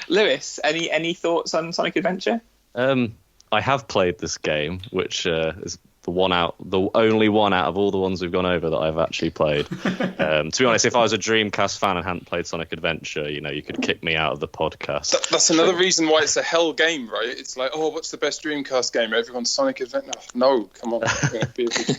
Lewis, any thoughts on Sonic Adventure? I have played this game, which is the only one out of all the ones we've gone over that I've actually played. To be honest, if I was a Dreamcast fan and hadn't played Sonic Adventure, you could kick me out of the podcast. That's another reason why it's a hell game, right? It's like, what's the best Dreamcast game? Everyone's Sonic Adventure. No, come on.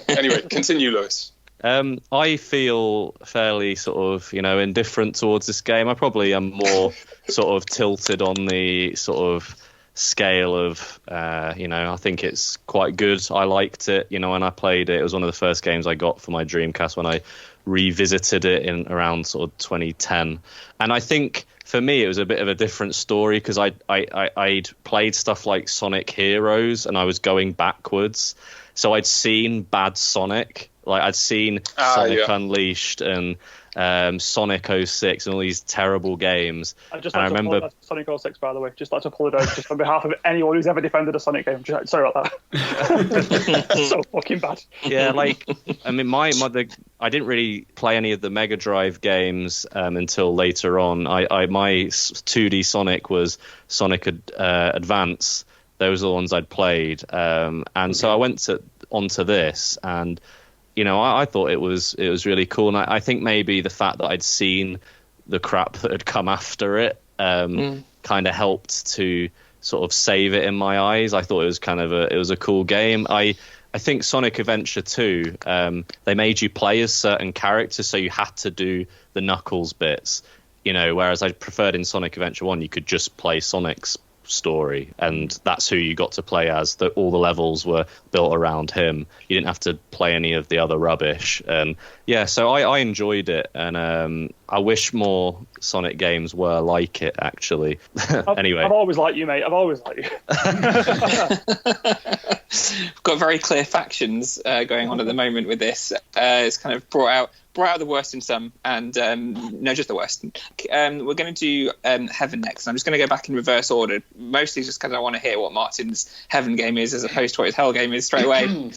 Anyway, continue, Lewis. I feel fairly sort of, indifferent towards this game. I probably am more sort of tilted on the sort of scale of, I think it's quite good. I liked it, when I played it. It was one of the first games I got for my Dreamcast when I revisited it in around sort of 2010. And I think for me it was a bit of a different story because I'd played stuff like Sonic Heroes and I was going backwards. So I'd seen bad Sonic. Like I'd seen Sonic Unleashed and Sonic 06 and all these terrible games. I remember Sonic 06, by the way. Just like to apologise just on behalf of anyone who's ever defended a Sonic game. Sorry about that. So fucking bad. Yeah, I didn't really play any of the Mega Drive games until later on. My 2D Sonic was Sonic Advance. Those are the ones I'd played, and so I went onto this and. I thought it was really cool, and I think maybe the fact that I'd seen the crap that had come after it kind of helped to sort of save it in my eyes. I thought it was it was a cool game. I think Sonic Adventure 2, they made you play as certain characters, so you had to do the Knuckles bits, whereas I preferred in Sonic Adventure 1 you could just play Sonic's story and that's who you got to play as. All the levels were built around him. You didn't have to play any of the other rubbish. So I enjoyed it, and I wish more Sonic games were like it actually. Anyway, I've always liked you, mate. I've always liked you. We've got very clear factions going on at the moment with this. It's kind of brought out the worst in some, and no, just the worst. We're going to do Heaven next. I'm just going to go back in reverse order, mostly just because I want to hear what Martin's Heaven game is as opposed to what his Hell game is straight away.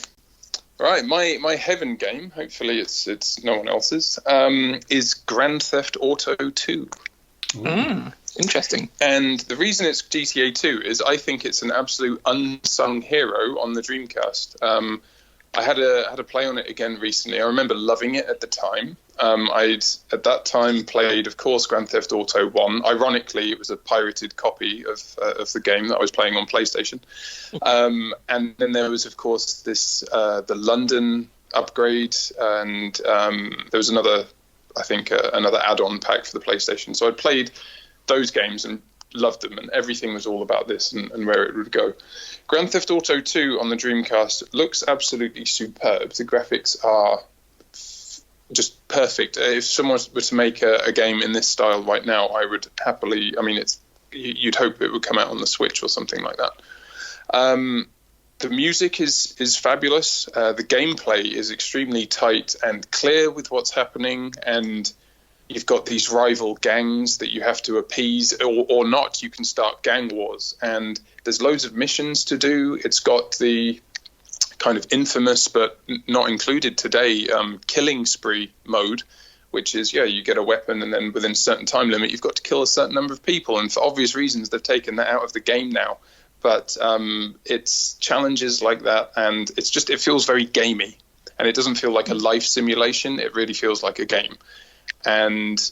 Right, my Heaven game, hopefully it's no one else's, is Grand Theft Auto 2. Interesting. And the reason it's GTA 2 is I think it's an absolute unsung hero on the Dreamcast. I had a play on it again recently. I remember loving it at the time. I'd at that time played, of course, Grand Theft Auto 1. Ironically, it was a pirated copy of the game that I was playing on PlayStation. And then there was, of course, this the London upgrade, and there was another add-on pack for the PlayStation. So I played those games and loved them, and everything was all about this and where it would go. Grand Theft Auto 2 on the Dreamcast looks absolutely superb. The graphics are just perfect. If someone were to make a game in this style right now, I would happily. I mean, you'd hope it would come out on the Switch or something like that. The music is fabulous. The gameplay is extremely tight and clear with what's happening, and you've got these rival gangs that you have to appease, or not. You can start gang wars, and there's loads of missions to do. It's got the kind of infamous, but not included today, killing spree mode, which is, you get a weapon, and then within a certain time limit, you've got to kill a certain number of people. And for obvious reasons, they've taken that out of the game now. But it's challenges like that, and it feels very gamey, and it doesn't feel like a life simulation. It really feels like a game. And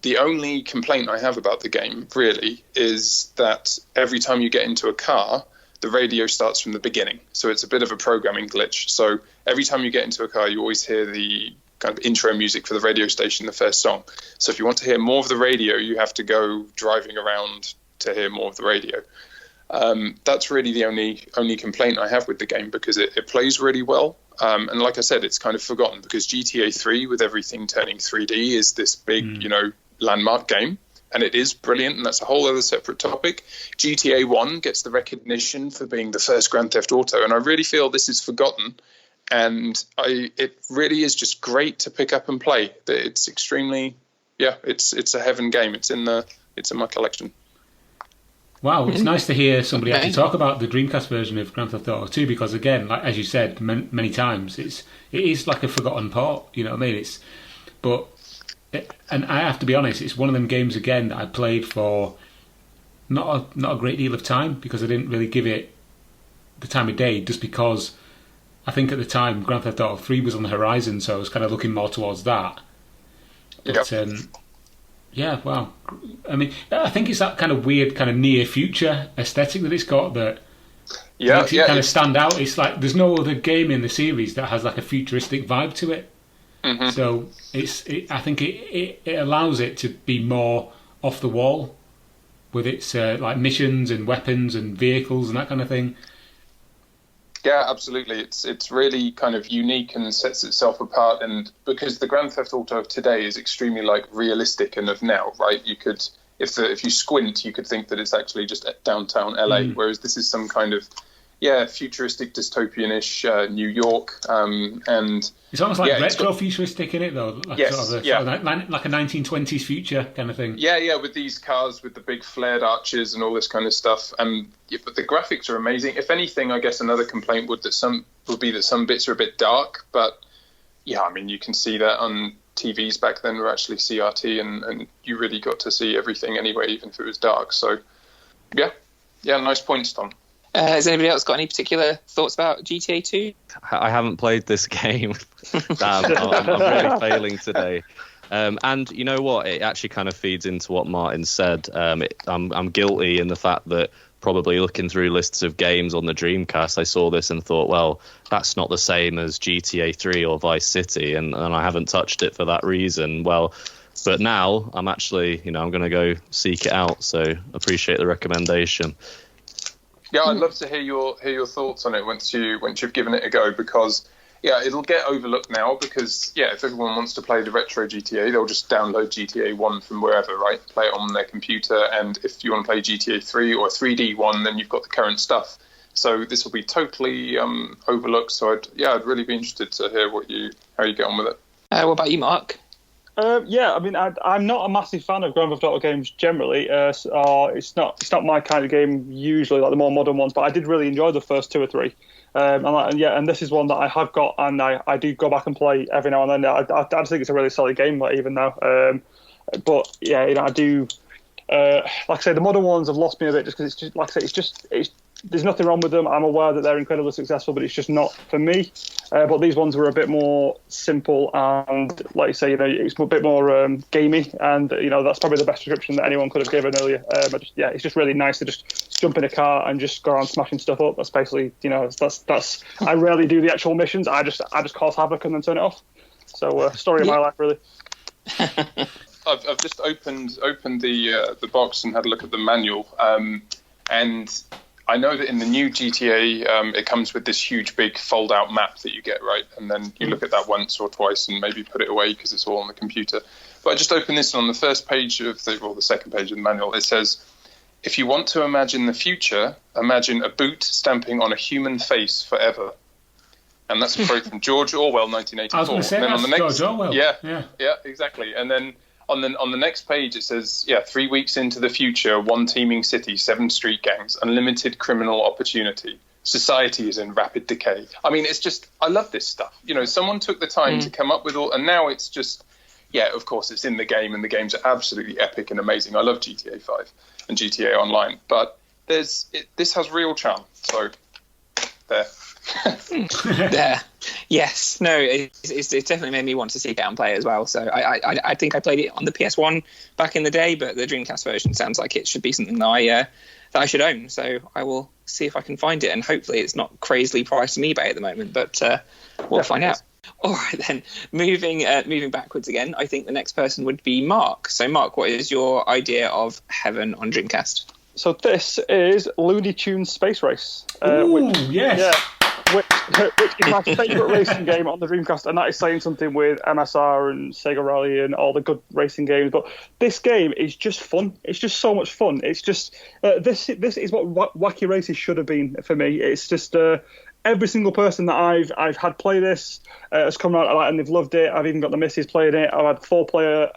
the only complaint I have about the game, really, is that every time you get into a car, the radio starts from the beginning. So it's a bit of a programming glitch. So every time you get into a car, you always hear the kind of intro music for the radio station, the first song. So if you want to hear more of the radio, you have to go driving around to hear more of the radio. That's really the only complaint I have with the game, because it plays really well. And like I said, it's kind of forgotten because GTA 3, with everything turning 3D, is this big, landmark game. And it is brilliant, and that's a whole other separate topic. GTA 1 gets the recognition for being the first Grand Theft Auto, and I really feel this is forgotten. and it really is just great to pick up and play. It's extremely, it's a heaven game. It's in my collection. Wow, it's nice to hear somebody actually talk about the Dreamcast version of Grand Theft Auto 2, because again, like as you said many times, it is like a forgotten port. You know what I mean? And I have to be honest, it's one of them games again that I played for not a great deal of time, because I didn't really give it the time of day, just because I think at the time Grand Theft Auto 3 was on the horizon, so I was kind of looking more towards that. But yeah, wow. I mean, I think it's that kind of weird, kind of near future aesthetic that it's got that makes it kind of stand out. It's like there's no other game in the series that has like a futuristic vibe to it. Mm-hmm. So I think it allows it to be more off the wall with its like missions and weapons and vehicles and that kind of thing. Yeah, absolutely. It's really kind of unique and sets itself apart. And because the Grand Theft Auto of today is extremely like realistic and of now, right? You could, if you squint, you could think that it's actually just downtown LA, whereas this is some kind of futuristic dystopian-ish New York, and it's almost like retro-futuristic in it, though. Like sort of like a 1920s future kind of thing. Yeah, with these cars with the big flared arches and all this kind of stuff. But the graphics are amazing. If anything, I guess another complaint would be that some bits are a bit dark. But yeah, I mean, you can see that on TVs back then were actually CRT, and you really got to see everything anyway, even if it was dark. So yeah, nice points, Tom. Has anybody else got any particular thoughts about GTA 2? I haven't played this game. Damn, I'm really failing today. And you know what? It actually kind of feeds into what Martin said. I'm guilty in the fact that probably looking through lists of games on the Dreamcast, I saw this and thought, well, that's not the same as GTA 3 or Vice City, and I haven't touched it for that reason. Well, but now I'm actually, I'm going to go seek it out. So appreciate the recommendation. Yeah, I'd love to hear your thoughts on it once you've given it a go, because it'll get overlooked now because if everyone wants to play the retro GTA, they'll just download GTA 1 from wherever, right? Play it on their computer, and if you want to play GTA 3 or 3D 1, then you've got the current stuff. So this will be totally overlooked. So I'd really be interested to hear how you get on with it. What about you, Mark? I mean, I'm not a massive fan of Grand Theft Auto games generally. It's not my kind of game usually, like the more modern ones. But I did really enjoy the first 2 or 3. And this is one that I have got, and I do go back and play every now and then. I just think it's a really solid game, even now. I do. Like I say, the modern ones have lost me a bit just because it's just, like I say, there's nothing wrong with them. I'm aware that they're incredibly successful, but it's just not for me. But these ones were a bit more simple and, like you say, it's a bit more gamey, and that's probably the best description that anyone could have given earlier. It's just really nice to just jump in a car and just go around smashing stuff up. That's basically, that's. I rarely do the actual missions. I just cause havoc and then turn it off. So, story of my life, really. I've just opened the box and had a look at the manual, and I know that in the new GTA, it comes with this huge, big fold-out map that you get, right? And then you look at that once or twice and maybe put it away because it's all on the computer. But I just opened this, and on the first page the second page of the manual, it says, if you want to imagine the future, imagine a boot stamping on a human face forever. And that's a quote from George Orwell, 1984. I was going to say, and then that's George Orwell. Yeah, exactly. And then on the next page, it says, 3 weeks into the future, 1 teeming city, 7 street gangs, unlimited criminal opportunity. Society is in rapid decay. I mean, it's just, I love this stuff. Someone took the time to come up with all, and now it's just, of course, it's in the game, and the games are absolutely epic and amazing. I love GTA 5 and GTA Online, but this has real charm. So, there. There. Yes. No, it's definitely made me want to seek out and play it as well. So I think I played it on the PS1 back in the day, but the Dreamcast version sounds like it should be something that I should own. So I will see if I can find it, and hopefully it's not crazily priced on eBay at the moment, but we'll find out. All right, then. Moving backwards again, I think the next person would be Mark. So Mark, what is your idea of heaven on Dreamcast? So this is Looney Tunes Space Race. Yes. Yeah. Which is my favourite racing game on the Dreamcast, and that is saying something with MSR and Sega Rally and all the good racing games. But this game is just fun. It's just so much fun. It's just this is what Wacky Races should have been for me. It's just every single person that I've had play this has come out and they've loved it. I've even got the missus playing it. I've had 4-player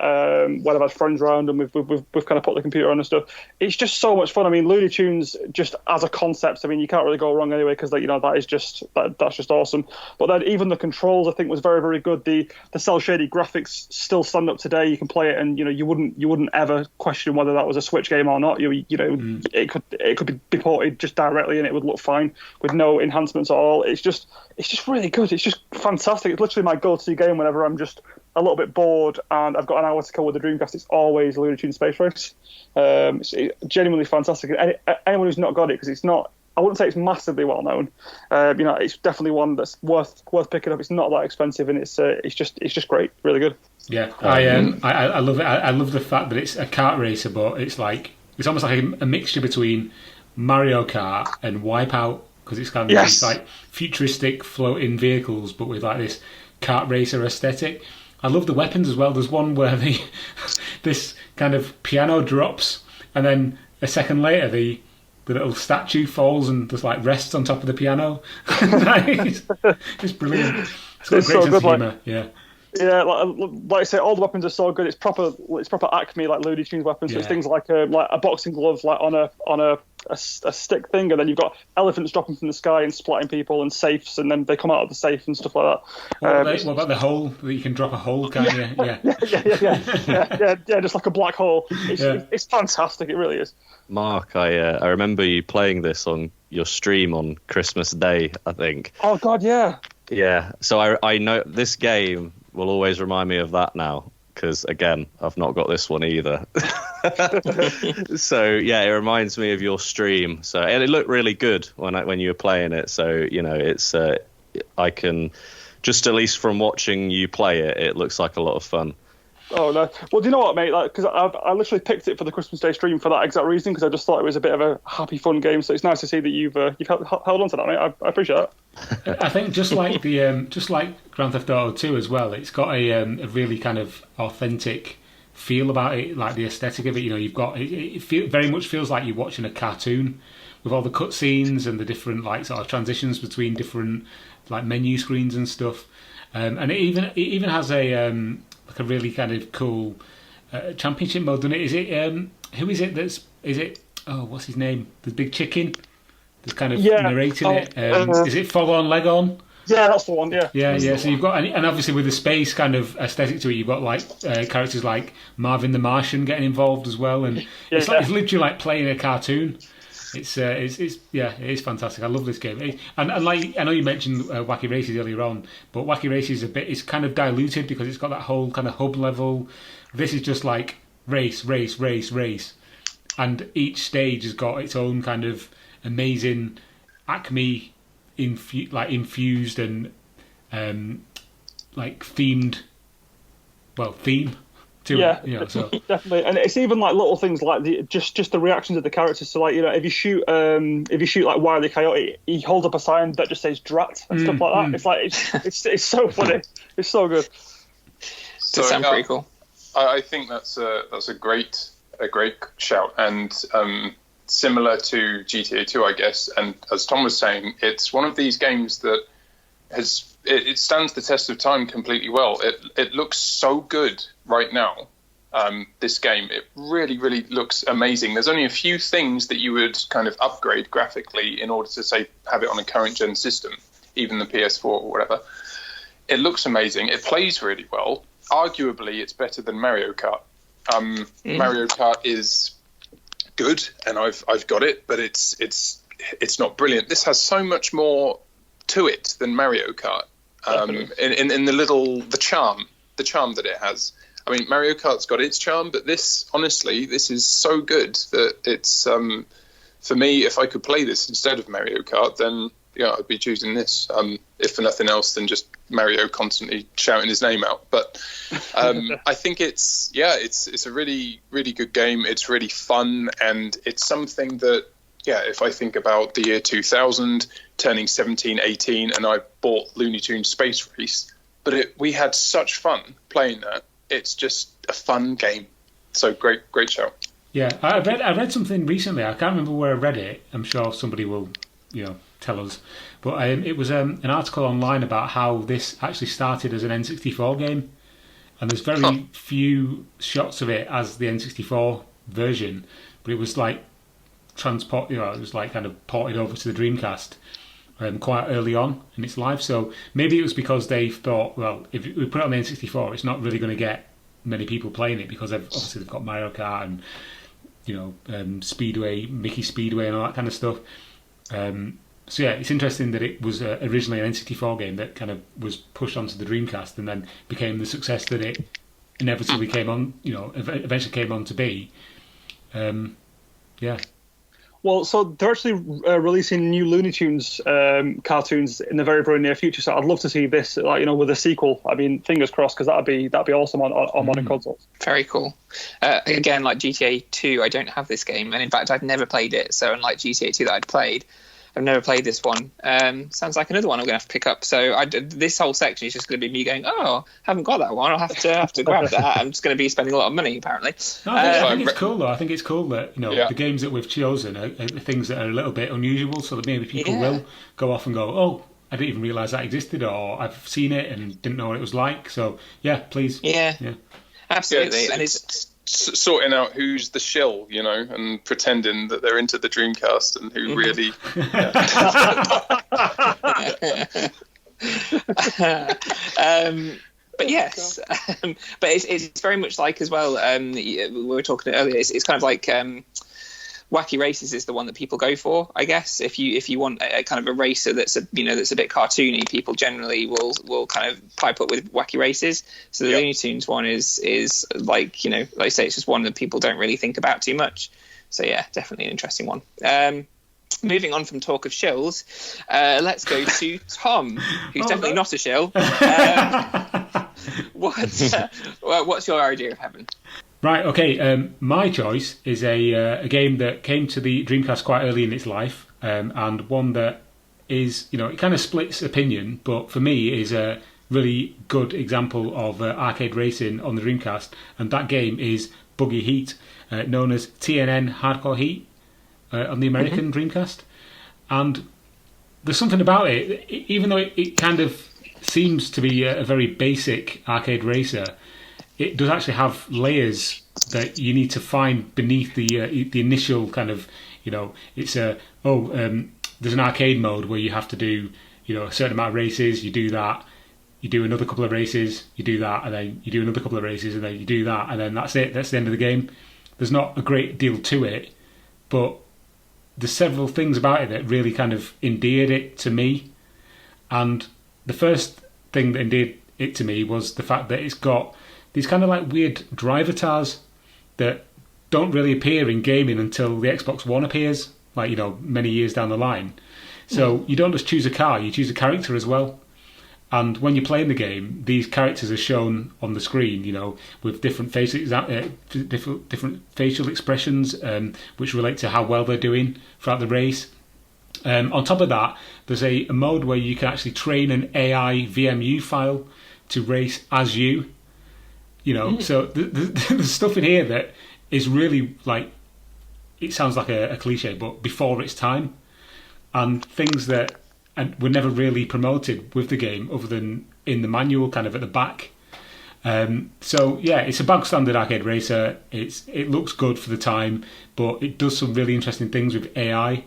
when I've had friends around and we've kind of put the computer on and stuff. It's just so much fun. I mean, Looney Tunes just as a concept, I mean, you can't really go wrong anyway because that's just awesome. But then even the controls, I think, was very, very good. The cel shaded graphics still stand up today. You can play it, and you wouldn't ever question whether that was a Switch game or not. It could be ported just directly, and it would look fine with no enhancements at all. It's just really good. It's just fantastic. It's literally my go-to game whenever I'm just a little bit bored and I've got an hour to kill with the Dreamcast. It's always Looney Tunes Space Race. It's genuinely fantastic. Anyone who's not got it, because it's not, I wouldn't say it's massively well known. It's definitely one that's worth picking up. It's not that expensive, and it's just great, really good. Yeah, I love it. I love the fact that it's a kart racer, but it's almost like a mixture between Mario Kart and Wipeout, because it's kind of these like futuristic floating vehicles, but with like this kart racer aesthetic. I love the weapons as well. There's one where this kind of piano drops, and then a second later the little statue falls and just like rests on top of the piano. It's brilliant. It's got a great sense of humour. Yeah, like I say, all the weapons are so good. It's proper Acme, like Looney Tunes weapons. So it's things like a boxing glove, like on a stick thing, and then you've got elephants dropping from the sky and splatting people, and safes, and then they come out of the safe and stuff like that. What about the hole? You can drop a hole, can't you? Yeah, just like a black hole. It's fantastic. It really is. Mark, I remember you playing this on your stream on Christmas Day, I think. Oh God, yeah. Yeah, so I know this game will always remind me of that now, because again, I've not got this one either. So yeah, it reminds me of your stream. So and it looked really good when you were playing it. So it's I can just, at least from watching you play it, it looks like a lot of fun. Oh no! Well, do you know what, mate? Because I literally picked it for the Christmas Day stream for that exact reason, because I just thought it was a bit of a happy, fun game. So it's nice to see that you've held on to that, mate. I appreciate that. I think just like Grand Theft Auto 2 as well, it's got a really kind of authentic feel about it, like the aesthetic of it. You've got it very much feels like you're watching a cartoon with all the cutscenes and the different like sort of transitions between different like menu screens and stuff. And it even has a really kind of cool championship mode, doesn't it? Is it who is it? Oh, what's his name? The big chicken that's kind of narrating it. Is it Foghorn Leghorn? Yeah, that's the one. Yeah. So you've got, and obviously with the space kind of aesthetic to it, you've got like characters like Marvin the Martian getting involved as well, and it's literally like playing a cartoon. It is fantastic. I love this game. And like I know you mentioned Wacky Races earlier on, but Wacky Races is kind of diluted because it's got that whole kind of hub level. This is just like race, and each stage has got its own kind of amazing Acme infused and like theme to it. So definitely, and it's even like little things like just the reactions of the characters. So like if you shoot like Wile E. Coyote, he holds up a sign that just says "drat" and stuff like that. It's like it's so funny. It's so good. So sounds pretty cool. I think that's a great shout, and similar to GTA 2, I guess. And as Tom was saying, it's one of these games that it stands the test of time completely well. It looks so good right now. This game, it really, really looks amazing. There's only a few things that you would kind of upgrade graphically in order to say have it on a current gen system, even the PS4 or whatever. It looks amazing. It plays really well. Arguably, it's better than Mario Kart. Mario Kart is good, and I've got it, but it's not brilliant. This has so much more to it than Mario Kart. In the charm that it has. I mean, Mario Kart's got its charm, but this is so good that it's for me. If I could play this instead of Mario Kart, then I'd be choosing this. If for nothing else than just Mario constantly shouting his name out. But I think it's a really, really good game. It's really fun, and it's something that, if I think about the year 2000, turning 17, 18, and I bought Looney Tunes Space Race, but we had such fun playing that. It's just a fun game. So great show. Yeah, I read something recently. I can't remember where I read it. I'm sure somebody will tell us. But it was an article online about how this actually started as an N64 game, and there's very few shots of it as the N64 version, but it was like it was like kind of ported over to the Dreamcast quite early on in its life. So maybe it was because they thought, well, if we put it on the N64, it's not really going to get many people playing it, because obviously they've got Mario Kart and Speedway, Mickey Speedway, and all that kind of stuff. So yeah, it's interesting that it was originally an N64 game that kind of was pushed onto the Dreamcast and then became the success that it inevitably came on, eventually came on to be. Yeah. Well, so they're actually releasing new Looney Tunes cartoons in the very, very near future. So I'd love to see this, with a sequel. I mean, fingers crossed, because that'd be awesome on modern consoles. Very cool. Again, like GTA 2, I don't have this game, and in fact, I've never played it. So unlike GTA 2 that I'd played, I've never played this one. Sounds like another one I'm going to have to pick up. So this whole section is just going to be me going, oh, haven't got that one. I'll have to grab that. I'm just going to be spending a lot of money, apparently. No, I think it's cool, though. I think it's cool that the games that we've chosen are things that are a little bit unusual, so that maybe people will go off and go, oh, I didn't even realise that existed, or I've seen it and didn't know what it was like. So, yeah, please. Yeah. Absolutely. Yeah, it's sorting out who's the shill, and pretending that they're into the Dreamcast and who really. But yes, but it's very much like as well. We were talking earlier. It's kind of like. Wacky Races is the one that people go for, I guess. If you want a kind of a racer that's a bit cartoony, people generally will kind of pipe up with Wacky Races. So the Looney Tunes one is like like I say, it's just one that people don't really think about too much. So yeah, definitely an interesting one. Moving on from talk of shills, let's go to Tom, who's definitely not a shill. What's your idea of heaven? Right, okay. My choice is a game that came to the Dreamcast quite early in its life, and one that is, it kind of splits opinion, but for me is a really good example of arcade racing on the Dreamcast, and that game is Buggy Heat, known as TNN Hardcore Heat on the American Dreamcast. And there's something about it, even though it kind of seems to be a very basic arcade racer, it does actually have layers that you need to find beneath the initial kind of, it's there's an arcade mode where you have to do, a certain amount of races, you do that, you do another couple of races, you do that, and then you do another couple of races, and then you do that, and then that's it, that's the end of the game. There's not a great deal to it, but there's several things about it that really kind of endeared it to me. And the first thing that endeared it to me was the fact that it's got these kind of like weird drive avatars that don't really appear in gaming until the Xbox One appears, like, many years down the line. So you don't just choose a car, you choose a character as well. And when you're playing the game, these characters are shown on the screen, with different different facial expressions, which relate to how well they're doing throughout the race. On top of that, there's a mode where you can actually train an AI VMU file to race as you. So there's stuff in here that is really like, it sounds like a cliche, but before its time, and things that were never really promoted with the game other than in the manual, kind of at the back. So yeah, it's a bog standard arcade racer. It looks good for the time, but it does some really interesting things with AI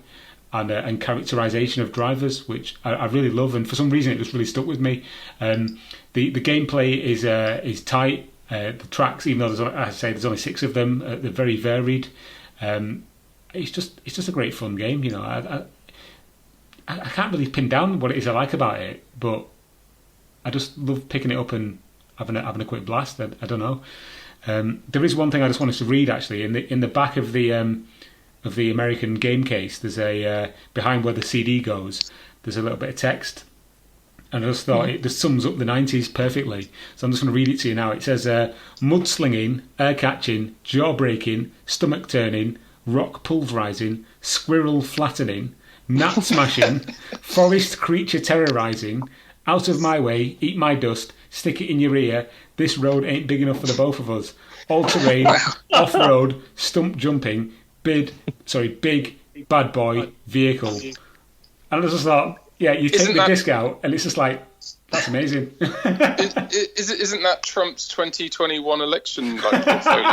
and characterization of drivers, which I really love, and for some reason it just really stuck with me. The gameplay is tight. The tracks, even though there's only 6 of them, they're very varied. It's just a great fun game. I can't really pin down what it is I like about it, but I just love picking it up and having a quick blast. I don't know. There is one thing I just wanted to read actually in the back of the American game case. There's a behind where the CD goes. There's a little bit of text. And I just thought it just sums up the 90s perfectly. So I'm just going to read it to you now. It says, mudslinging, air catching, jaw breaking, stomach turning, rock pulverising, squirrel flattening, gnat smashing, forest creature terrorising, out of my way, eat my dust, stick it in your ear, this road ain't big enough for the both of us, all terrain, off-road, stump jumping, big bad boy vehicle. And I just thought, yeah, you take the disc out, and it's just like, that's amazing. Isn't that Trump's 2021 election portfolio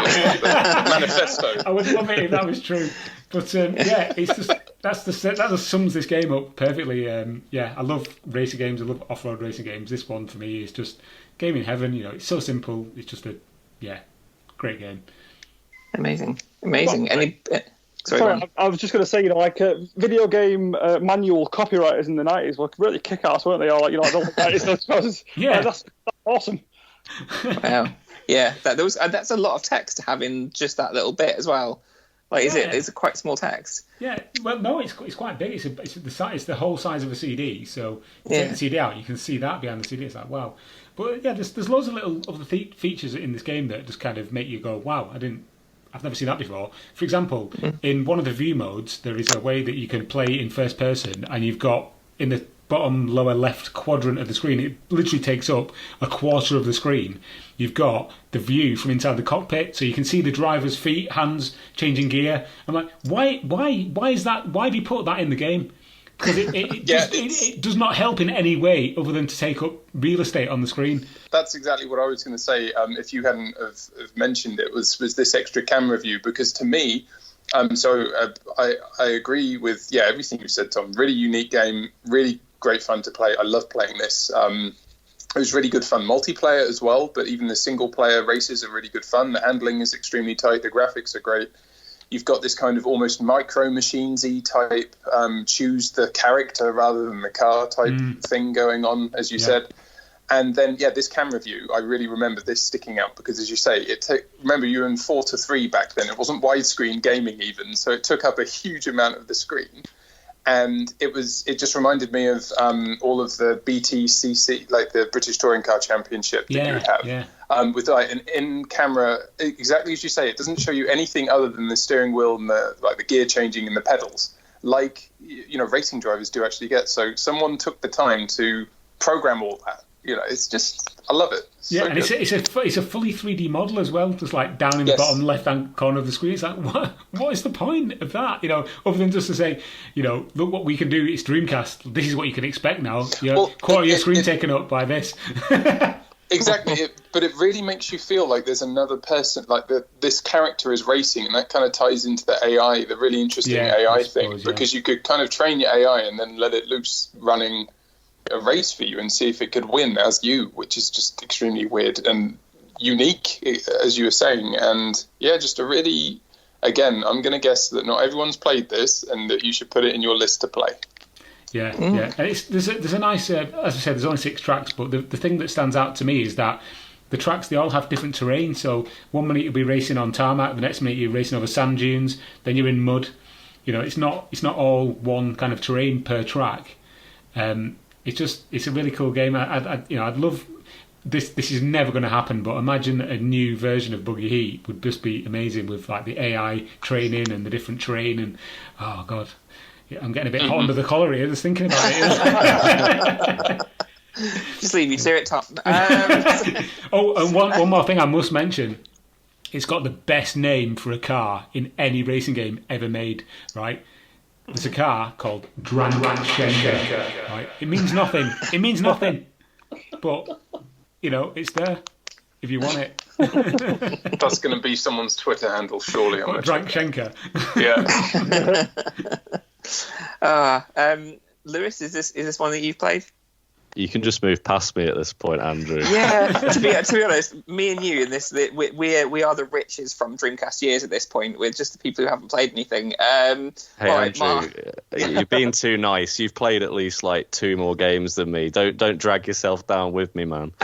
manifesto? I would love it if that was true. But yeah, it's just that just sums this game up perfectly. I love racing games. I love off-road racing games. This one for me is just game in heaven. It's so simple. It's just a great game. Amazing. Sorry, I was just going to say, video game manual copywriters in the 90s were really kick-ass, weren't they? Or that's awesome. Wow. Yeah, that's a lot of text to have in just that little bit as well. Is it quite small text? Yeah, well, no, it's quite big. It's the whole size of a CD. So you take the CD out, you can see that behind the CD. It's like, wow. But yeah, there's loads of little of the features in this game that just kind of make you go, wow, I've never seen that before. For example, in one of the view modes, there is a way that you can play in first person, and you've got in the bottom lower left quadrant of the screen, it literally takes up a quarter of the screen. You've got the view from inside the cockpit, so you can see the driver's feet, hands changing gear. I'm like, why is that? Why have you put that in the game? Because it does not help in any way other than to take up real estate on the screen. That's exactly what I was going to say. If you hadn't have mentioned it, was this extra camera view? Because to me, I agree with everything you said, Tom. Really unique game, really great fun to play. I love playing this. It was really good fun multiplayer as well, but even the single player races are really good fun. The handling is extremely tight. The graphics are great. You've got this kind of almost micro machines-y type, choose the character rather than the car type thing going on, as you said. And then, this camera view, I really remember this sticking out because, as you say, remember you were in 4:3 back then. It wasn't widescreen gaming even, so it took up a huge amount of the screen. And it just reminded me of all of the BTCC, like the British Touring Car Championship that you would have. With an in-camera, exactly as you say, it doesn't show you anything other than the steering wheel and the gear changing and the pedals, like racing drivers do actually get. So someone took the time to program all that. It's just, I love it. And it's a fully 3D model as well, just like down in the bottom left-hand corner of the screen. It's like, what is the point of that? Other than just to say, look what we can do. It's Dreamcast. This is what you can expect now. Quarter of your screen taken up by this. Exactly, but it really makes you feel like there's another person, like this character is racing, and that kind of ties into the AI, the really interesting AI thing, because you could kind of train your AI and then let it loose running a race for you and see if it could win as you, which is just extremely weird and unique, as you were saying. And just a really, again, I'm going to guess that not everyone's played this and that you should put it in your list to play. And there's a nice, as I said, there's only 6 tracks, but the thing that stands out to me is that the tracks, they all have different terrain. So one minute you'll be racing on tarmac, the next minute you're racing over sand dunes, then you're in mud. It's not all one kind of terrain per track. It's a really cool game. I'd love this. This is never going to happen, but imagine a new version of Buggy Heat would just be amazing with like the AI training and the different terrain. And oh god, I'm getting a bit hot under the collar here just thinking about it. Just leave you to it, Tom. And one more thing I must mention. It's got the best name for a car in any racing game ever made. Right. There's a car called Dreamcast. Right? It means nothing. But, it's there if you want it. That's going to be someone's Twitter handle, surely. Drankshenka. Lewis, is this one that you've played? You can just move past me at this point, Andrew. Yeah, to be honest, me and you in this, we are the riches from Dreamcast years at this point. We're just the people who haven't played anything. Hey, Andrew, you've been too nice. You've played at least like 2 more games than me. Don't drag yourself down with me, man.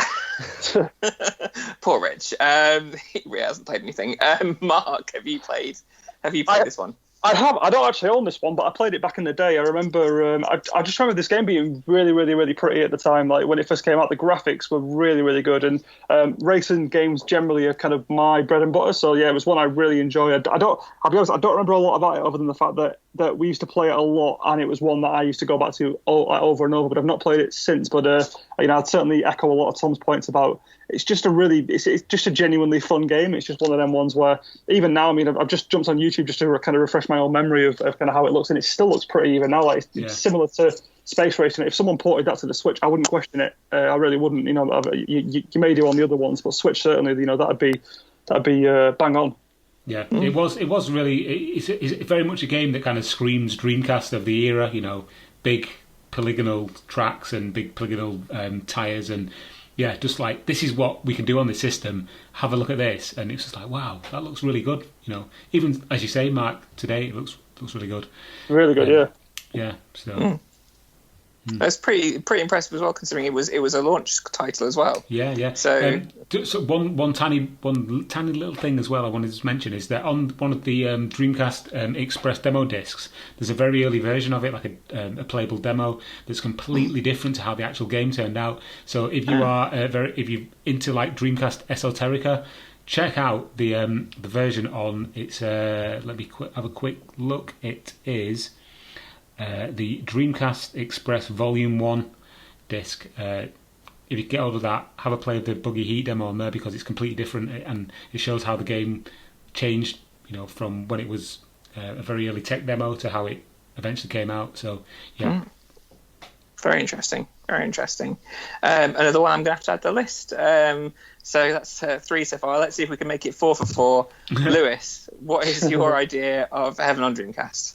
Poor Rich. He really hasn't played anything. Mark, have you played this one? I have. I don't actually own this one, but I played it back in the day. I remember. I just remember this game being really, really, really pretty at the time. Like when it first came out, the graphics were really, really good, and racing games generally are kind of my bread and butter. So yeah, it was one I really enjoyed. I'll be honest, I don't remember a lot about it other than the fact that that we used to play it a lot, and it was one that I used to go back to over and over, but I've not played it since. But I'd certainly echo a lot of Tom's points about it's just a genuinely fun game. It's just one of them ones where even now, I've just jumped on YouTube just to kind of refresh my own memory of kind of how it looks, and it still looks pretty even now. Like it's similar to Space Racing. If someone ported that to the Switch, I wouldn't question it. I really wouldn't. You may do on the other ones, but Switch certainly, that'd be bang on. Yeah, it was really. It's very much a game that kind of screams Dreamcast of the era. Big polygonal tracks and big polygonal tires, and just like this is what we can do on this system. Have a look at this, and it's just like, wow, that looks really good. Even as you say, Mark, today it looks really good. Really good, yeah. Yeah. So. That's pretty impressive as well, considering it was a launch title as well. Yeah. So one tiny little thing as well I wanted to mention is that on one of the Dreamcast Express demo discs, there's a very early version of it, like a playable demo that's completely different to how the actual game turned out. So if you are if you're into like Dreamcast esoterica, check out the version on its. Let me have a quick look. It is. The Dreamcast Express Volume 1 disc. If you get hold of that, have a play of the Buggy Heat demo on there, because it's completely different, and it shows how the game changed, from when it was a very early tech demo to how it eventually came out. So, yeah. Very interesting. Another one I'm going to have to add to the list. So that's 3 so far. Let's see if we can make it 4 for 4. Lewis, what is your idea of Heaven on Dreamcast?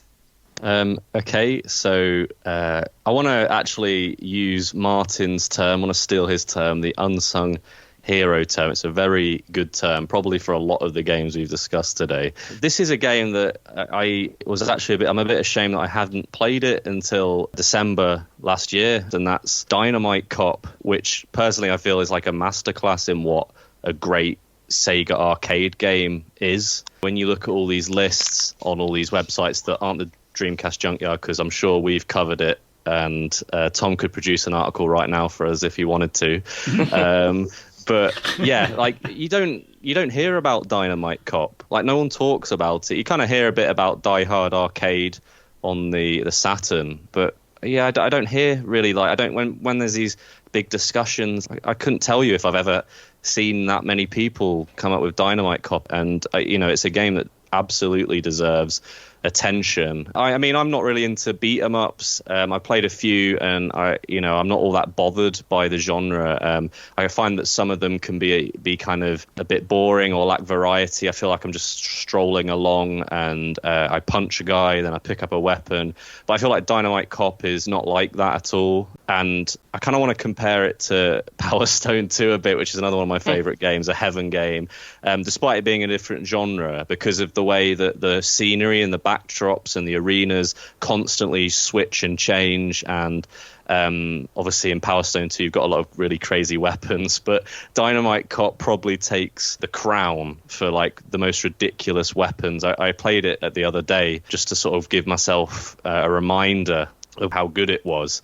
Okay, so I want to actually use Martin's term. I want to steal his term, the unsung hero term. It's a very good term, probably for a lot of the games we've discussed today. This is a game that I'm a bit ashamed that I hadn't played it until December last year, and that's Dynamite Cop, which personally I feel is like a masterclass in what a great Sega arcade game is. When you look at all these lists on all these websites that aren't the Dreamcast Junkyard, because I'm sure we've covered it, and Tom could produce an article right now for us if he wanted to. But yeah, like you don't hear about Dynamite Cop. Like no one talks about it. You kind of hear a bit about Die Hard Arcade on the Saturn, but yeah, I don't hear really. Like I don't when there's these big discussions. I couldn't tell you if I've ever seen that many people come up with Dynamite Cop, and it's a game that absolutely deserves attention. I mean, I'm not really into beat 'em ups. I played a few, and I'm not all that bothered by the genre. I find that some of them can be kind of a bit boring or lack variety. I feel like I'm just strolling along, and I punch a guy, then I pick up a weapon. But I feel like Dynamite Cop is not like that at all. And I kind of want to compare it to Power Stone 2 a bit, which is another one of my favorite games, a Heaven game, despite it being a different genre, because of the way that the scenery and the backdrops and the arenas constantly switch and change. And obviously in Power Stone 2 you've got a lot of really crazy weapons, but Dynamite Cop probably takes the crown for like the most ridiculous weapons. I played it the other day just to sort of give myself a reminder of how good it was.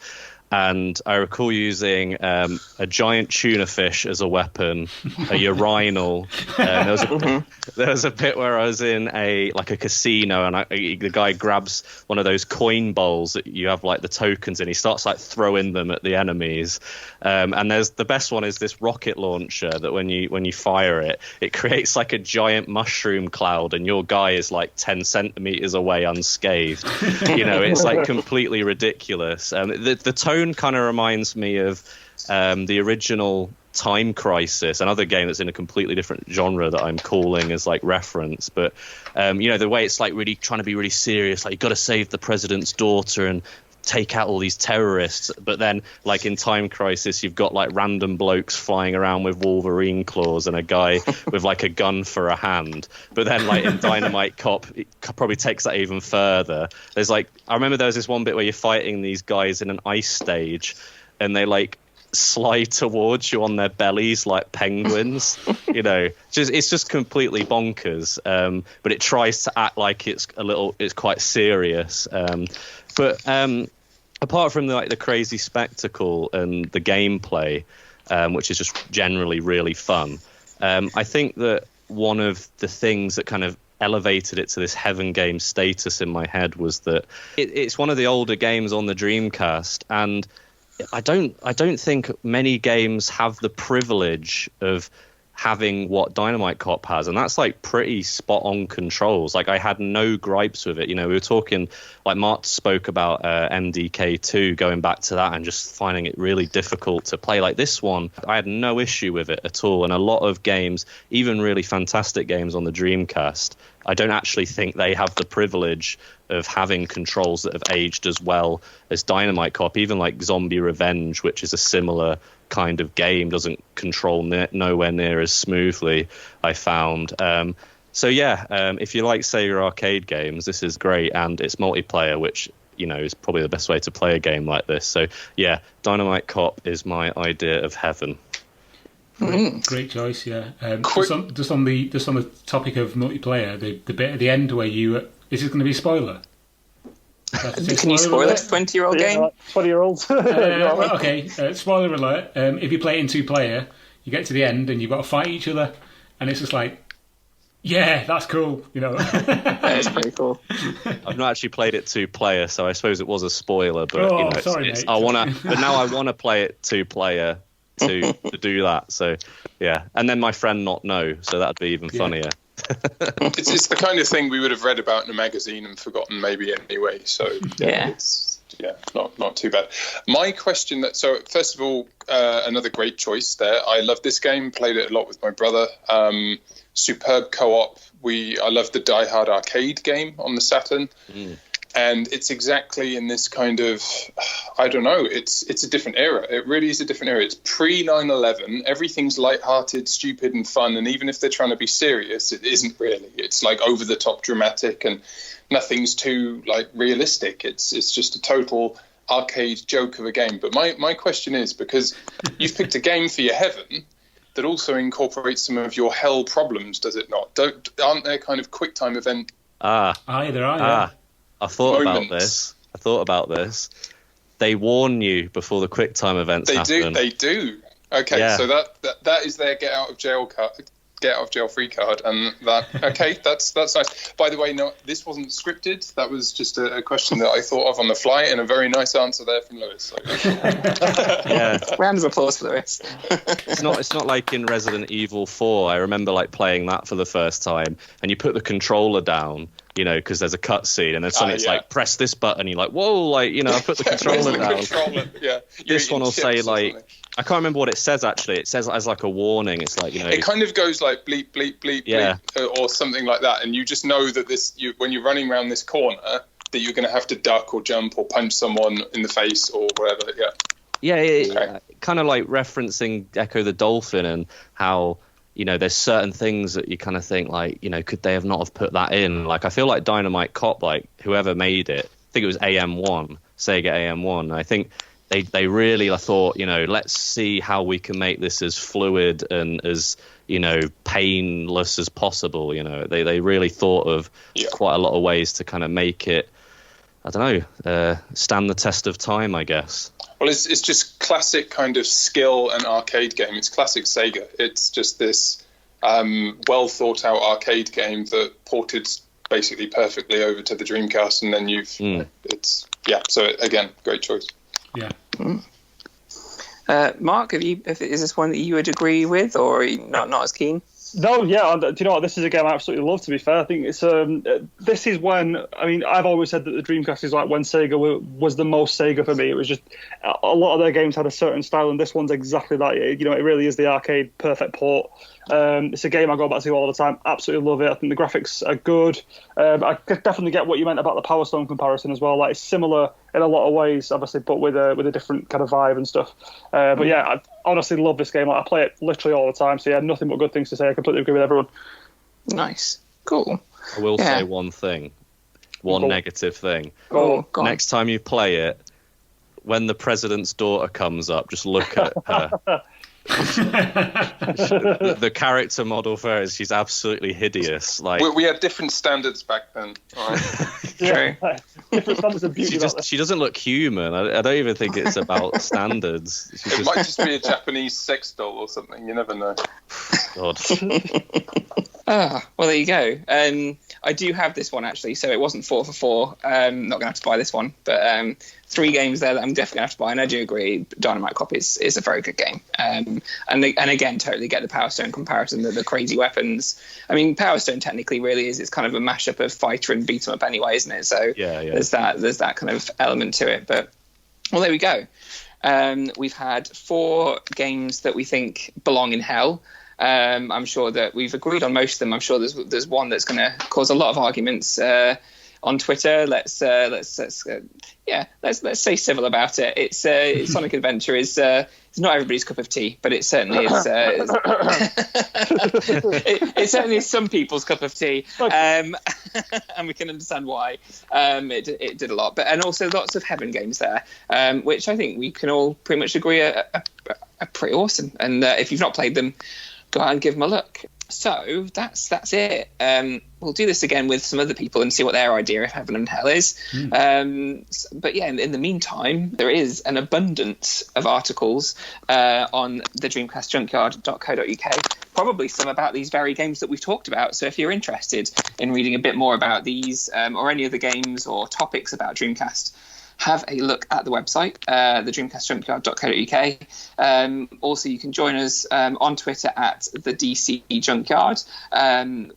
And I recall using a giant tuna fish as a weapon, a urinal. There was a bit where I was in a casino, and the guy grabs one of those coin bowls that you have like the tokens in. He starts like throwing them at the enemies. And there's the best one is this rocket launcher that when you fire it, it creates like a giant mushroom cloud, and your guy is like 10 centimeters away unscathed. It's like completely ridiculous. The tone kind of reminds me of the original Time Crisis, another game that's in a completely different genre that I'm calling as like reference. But the way it's like really trying to be really serious, like you've got to save the president's daughter and take out all these terrorists, but then like in Time Crisis you've got like random blokes flying around with Wolverine claws and a guy with like a gun for a hand. But then like in Dynamite Cop it probably takes that even further. There's like, I remember there was this one bit where you're fighting these guys in an ice stage and they like slide towards you on their bellies like penguins. It's just completely bonkers, but it tries to act like it's quite serious. But apart from the crazy spectacle and the gameplay, which is just generally really fun, I think that one of the things that kind of elevated it to this heaven game status in my head was that it's one of the older games on the Dreamcast, and I don't think many games have the privilege of having what Dynamite Cop has, and that's like pretty spot on controls. Like, I had no gripes with it. We were talking, like Mark spoke about MDK2, going back to that and just finding it really difficult to play. Like, this one, I had no issue with it at all. And a lot of games, even really fantastic games on the Dreamcast, I don't actually think they have the privilege of having controls that have aged as well as Dynamite Cop. Even like Zombie Revenge, which is a similar kind of game, doesn't control nowhere near as smoothly, I found. So if you like Sega arcade games, this is great, and it's multiplayer, which is probably the best way to play a game like this. So yeah, Dynamite Cop is my idea of heaven. Great choice, yeah. Just on the topic of multiplayer, the bit at the end where you is it going to be a spoiler? Can you spoil it? 20-year-old game? 20-year-olds. Okay, spoiler alert. If you play it in 2-player, you get to the end and you've got to fight each other, and it's just like, yeah, that's cool. That is pretty cool. I've not actually played it 2-player, so I suppose it was a spoiler. But sorry, mate. But now I want to play it 2-player to do that. So yeah, and then my friend not know, so that'd be even funnier. It's the kind of thing we would have read about in a magazine and forgotten maybe anyway. So it's not too bad. My question first of all, another great choice there. I love this game. Played it a lot with my brother. Superb co-op. I love the Die Hard arcade game on the Saturn. And it's exactly in this kind of, I don't know, it's a different era. It really is a different era. It's pre-9/11. Everything's lighthearted, stupid, and fun. And even if they're trying to be serious, it isn't really. It's like over-the-top dramatic, and nothing's too like realistic. It's just a total arcade joke of a game. But my question is, because you've picked a game for your heaven that also incorporates some of your hell problems, does it not? Aren't there kind of QuickTime event? There are, yeah. I thought about this. They warn you before the QuickTime events happen. They do. Okay, yeah. So that is their get out of jail free card, and that's nice. By the way, no, this wasn't scripted. That was just a question that I thought of on the fly, and a very nice answer there from Lewis. So. Yeah, round of applause for Lewis. It's not like in Resident Evil 4. I remember like playing that for the first time, and you put the controller down, because there's a cutscene, and then suddenly it's like, press this button. You're like, whoa, I put the controller down. This one will say like, I can't remember what it says actually. It says as like a warning. It's like, it kind of goes like bleep bleep bleep bleep or something like that, and you just know that when you're running around this corner that you're going to have to duck or jump or punch someone in the face or whatever. Kind of like referencing Echo the Dolphin and how there's certain things that you kind of think like, could they have not have put that in? Like, I feel like Dynamite Cop, like whoever made it, I think it was AM1, Sega AM1. I think they really thought, let's see how we can make this as fluid and as, painless as possible. They really thought of quite a lot of ways to kind of make it, I don't know, stand the test of time, I guess. Well, it's just classic kind of skill and arcade game. It's classic Sega. It's just this well thought out arcade game that ported basically perfectly over to the Dreamcast, and then So again, great choice. Yeah. Mark, is this one that you would agree with, or are you not as keen? No, yeah. Do you know what? This is a game I absolutely love, to be fair. I think it's this is when, I've always said that the Dreamcast is like when Sega was the most Sega for me. It was just a lot of their games had a certain style, and this one's exactly that. It really is the arcade perfect port. It's a game I go back to all the time. Absolutely love it. I think the graphics are good. I definitely get what you meant about the Power Stone comparison as well. Like, it's similar in a lot of ways, obviously, but with a different kind of vibe and stuff. But yeah, I honestly love this game. Like, I play it literally all the time. So yeah, nothing but good things to say. I completely agree with everyone. Nice, cool. I will say one thing, negative thing. Go on. Next time you play it, when the president's daughter comes up, just look at her. The character model for her is she's absolutely hideous. Like, we had different standards back then. All right. Different standards of beauty. She doesn't look human. I don't even think it's about standards. It might just be a Japanese sex doll or something. You never know. God. Well, there you go. I do have this one actually, so it wasn't 4 for 4. Not going to have to buy this one, but 3 games there that I'm definitely going to have to buy. And I do agree, Dynamite Cop is a very good game. And again, totally get the Power Stone comparison, the crazy weapons. I mean, Power Stone technically really is, it's kind of a mashup of fighter and beat 'em up anyway, isn't it? So there's that kind of element to it. But well, there we go. We've had 4 games that we think belong in hell. I'm sure that we've agreed on most of them. I'm sure there's one that's going to cause a lot of arguments on Twitter. Let's stay civil about it. It's Sonic Adventure is it's not everybody's cup of tea, but it certainly is. It certainly is some people's cup of tea, and we can understand why. It did a lot, and also lots of Heaven games there, which I think we can all pretty much agree are pretty awesome. And if you've not played them, go out and give them a look. So that's it. We'll do this again with some other people and see what their idea of Heaven and Hell is. But yeah, in the meantime, there is an abundance of articles on the dreamcastjunkyard.co.uk, probably some about these very games that we've talked about. So if you're interested in reading a bit more about these or any of the games or topics about Dreamcast, have a look at the website, the dreamcastjunkyard.co.uk. Also, you can join us on Twitter at the DC Junkyard. And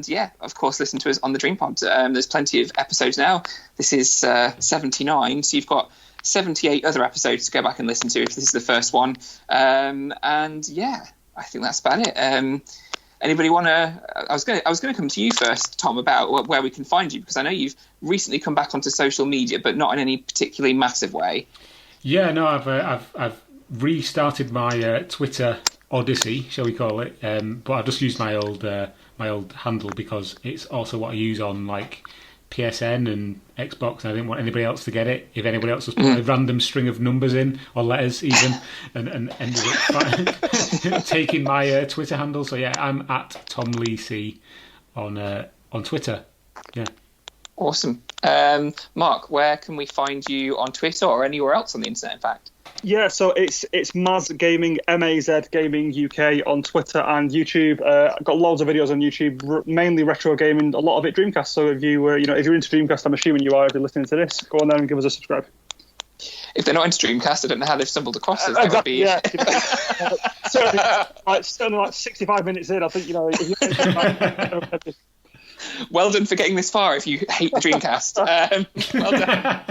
yeah, of course, listen to us on the DreamPod. There's plenty of episodes now. This is 79, so you've got 78 other episodes to go back and listen to if this is the first one. And yeah, I think that's about it. Anybody want to? I was going to come to you first, Tom, about where we can find you, because I know you've recently come back onto social media, but not in any particularly massive way. Yeah, no, I've restarted my Twitter odyssey, shall we call it? But I've just used my old handle because it's also what I use on like PSN and Xbox, and I didn't want anybody else to get it. If anybody else was putting a random string of numbers in or letters even, and ended up taking my Twitter handle. So yeah, I'm at Tom Lee C on Twitter. Yeah. Awesome. Mark, where can we find you on Twitter or anywhere else on the internet, in fact? Yeah, so it's Maz Gaming, MAZ Gaming UK on Twitter and YouTube. I've got loads of videos on YouTube, mainly retro gaming, a lot of it Dreamcast. So if you if you're into Dreamcast, I'm assuming you are if you're listening to this, go on there and give us a subscribe. If they're not into Dreamcast, I don't know how they've stumbled across us. Exactly, yeah. certainly like 65 minutes in, I think, if you well done for getting this far if you hate the Dreamcast. Well done.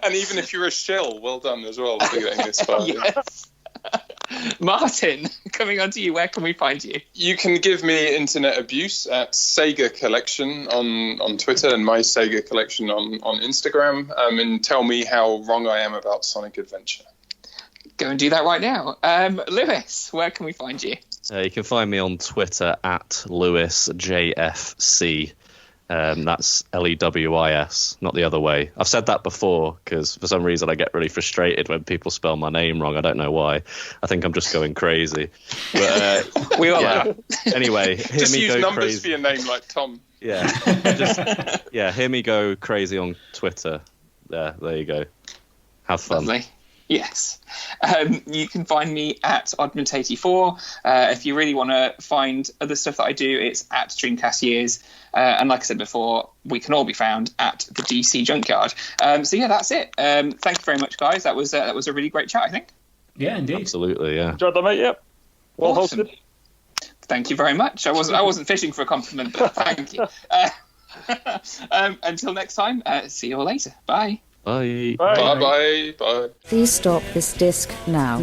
And even if you're a shill, well done as well for getting this far. Yes. Martin, coming on to you, where can we find you? You can give me internet abuse at Sega Collection on Twitter and my Sega Collection on Instagram, and tell me how wrong I am about Sonic Adventure. Go and do that right now. Lewis, where can we find you? You can find me on Twitter at LewisJFC. That's LEWIS, not the other way. I've said that before because for some reason I get really frustrated when people spell my name wrong. I don't know why. I think I'm just going crazy. But, we all are. Anyway, just use numbers crazy for your name, like Tom. Yeah. Hear me go crazy on Twitter. There you go. Have fun. Lovely. Yes. You can find me at Oddment84. If you really want to find other stuff that I do, it's at Dreamcast Years. And like I said before, we can all be found at the DC Junkyard. So yeah, that's it. Thank you very much, guys. That was a really great chat, I think. Yeah, indeed. Absolutely, yeah. Enjoyed that, mate. Yep. Well hosted. Thank you very much. I wasn't fishing for a compliment, but thank you. Until next time, see you all later. Bye. Bye. Bye. Bye. Bye. Please stop this disc now.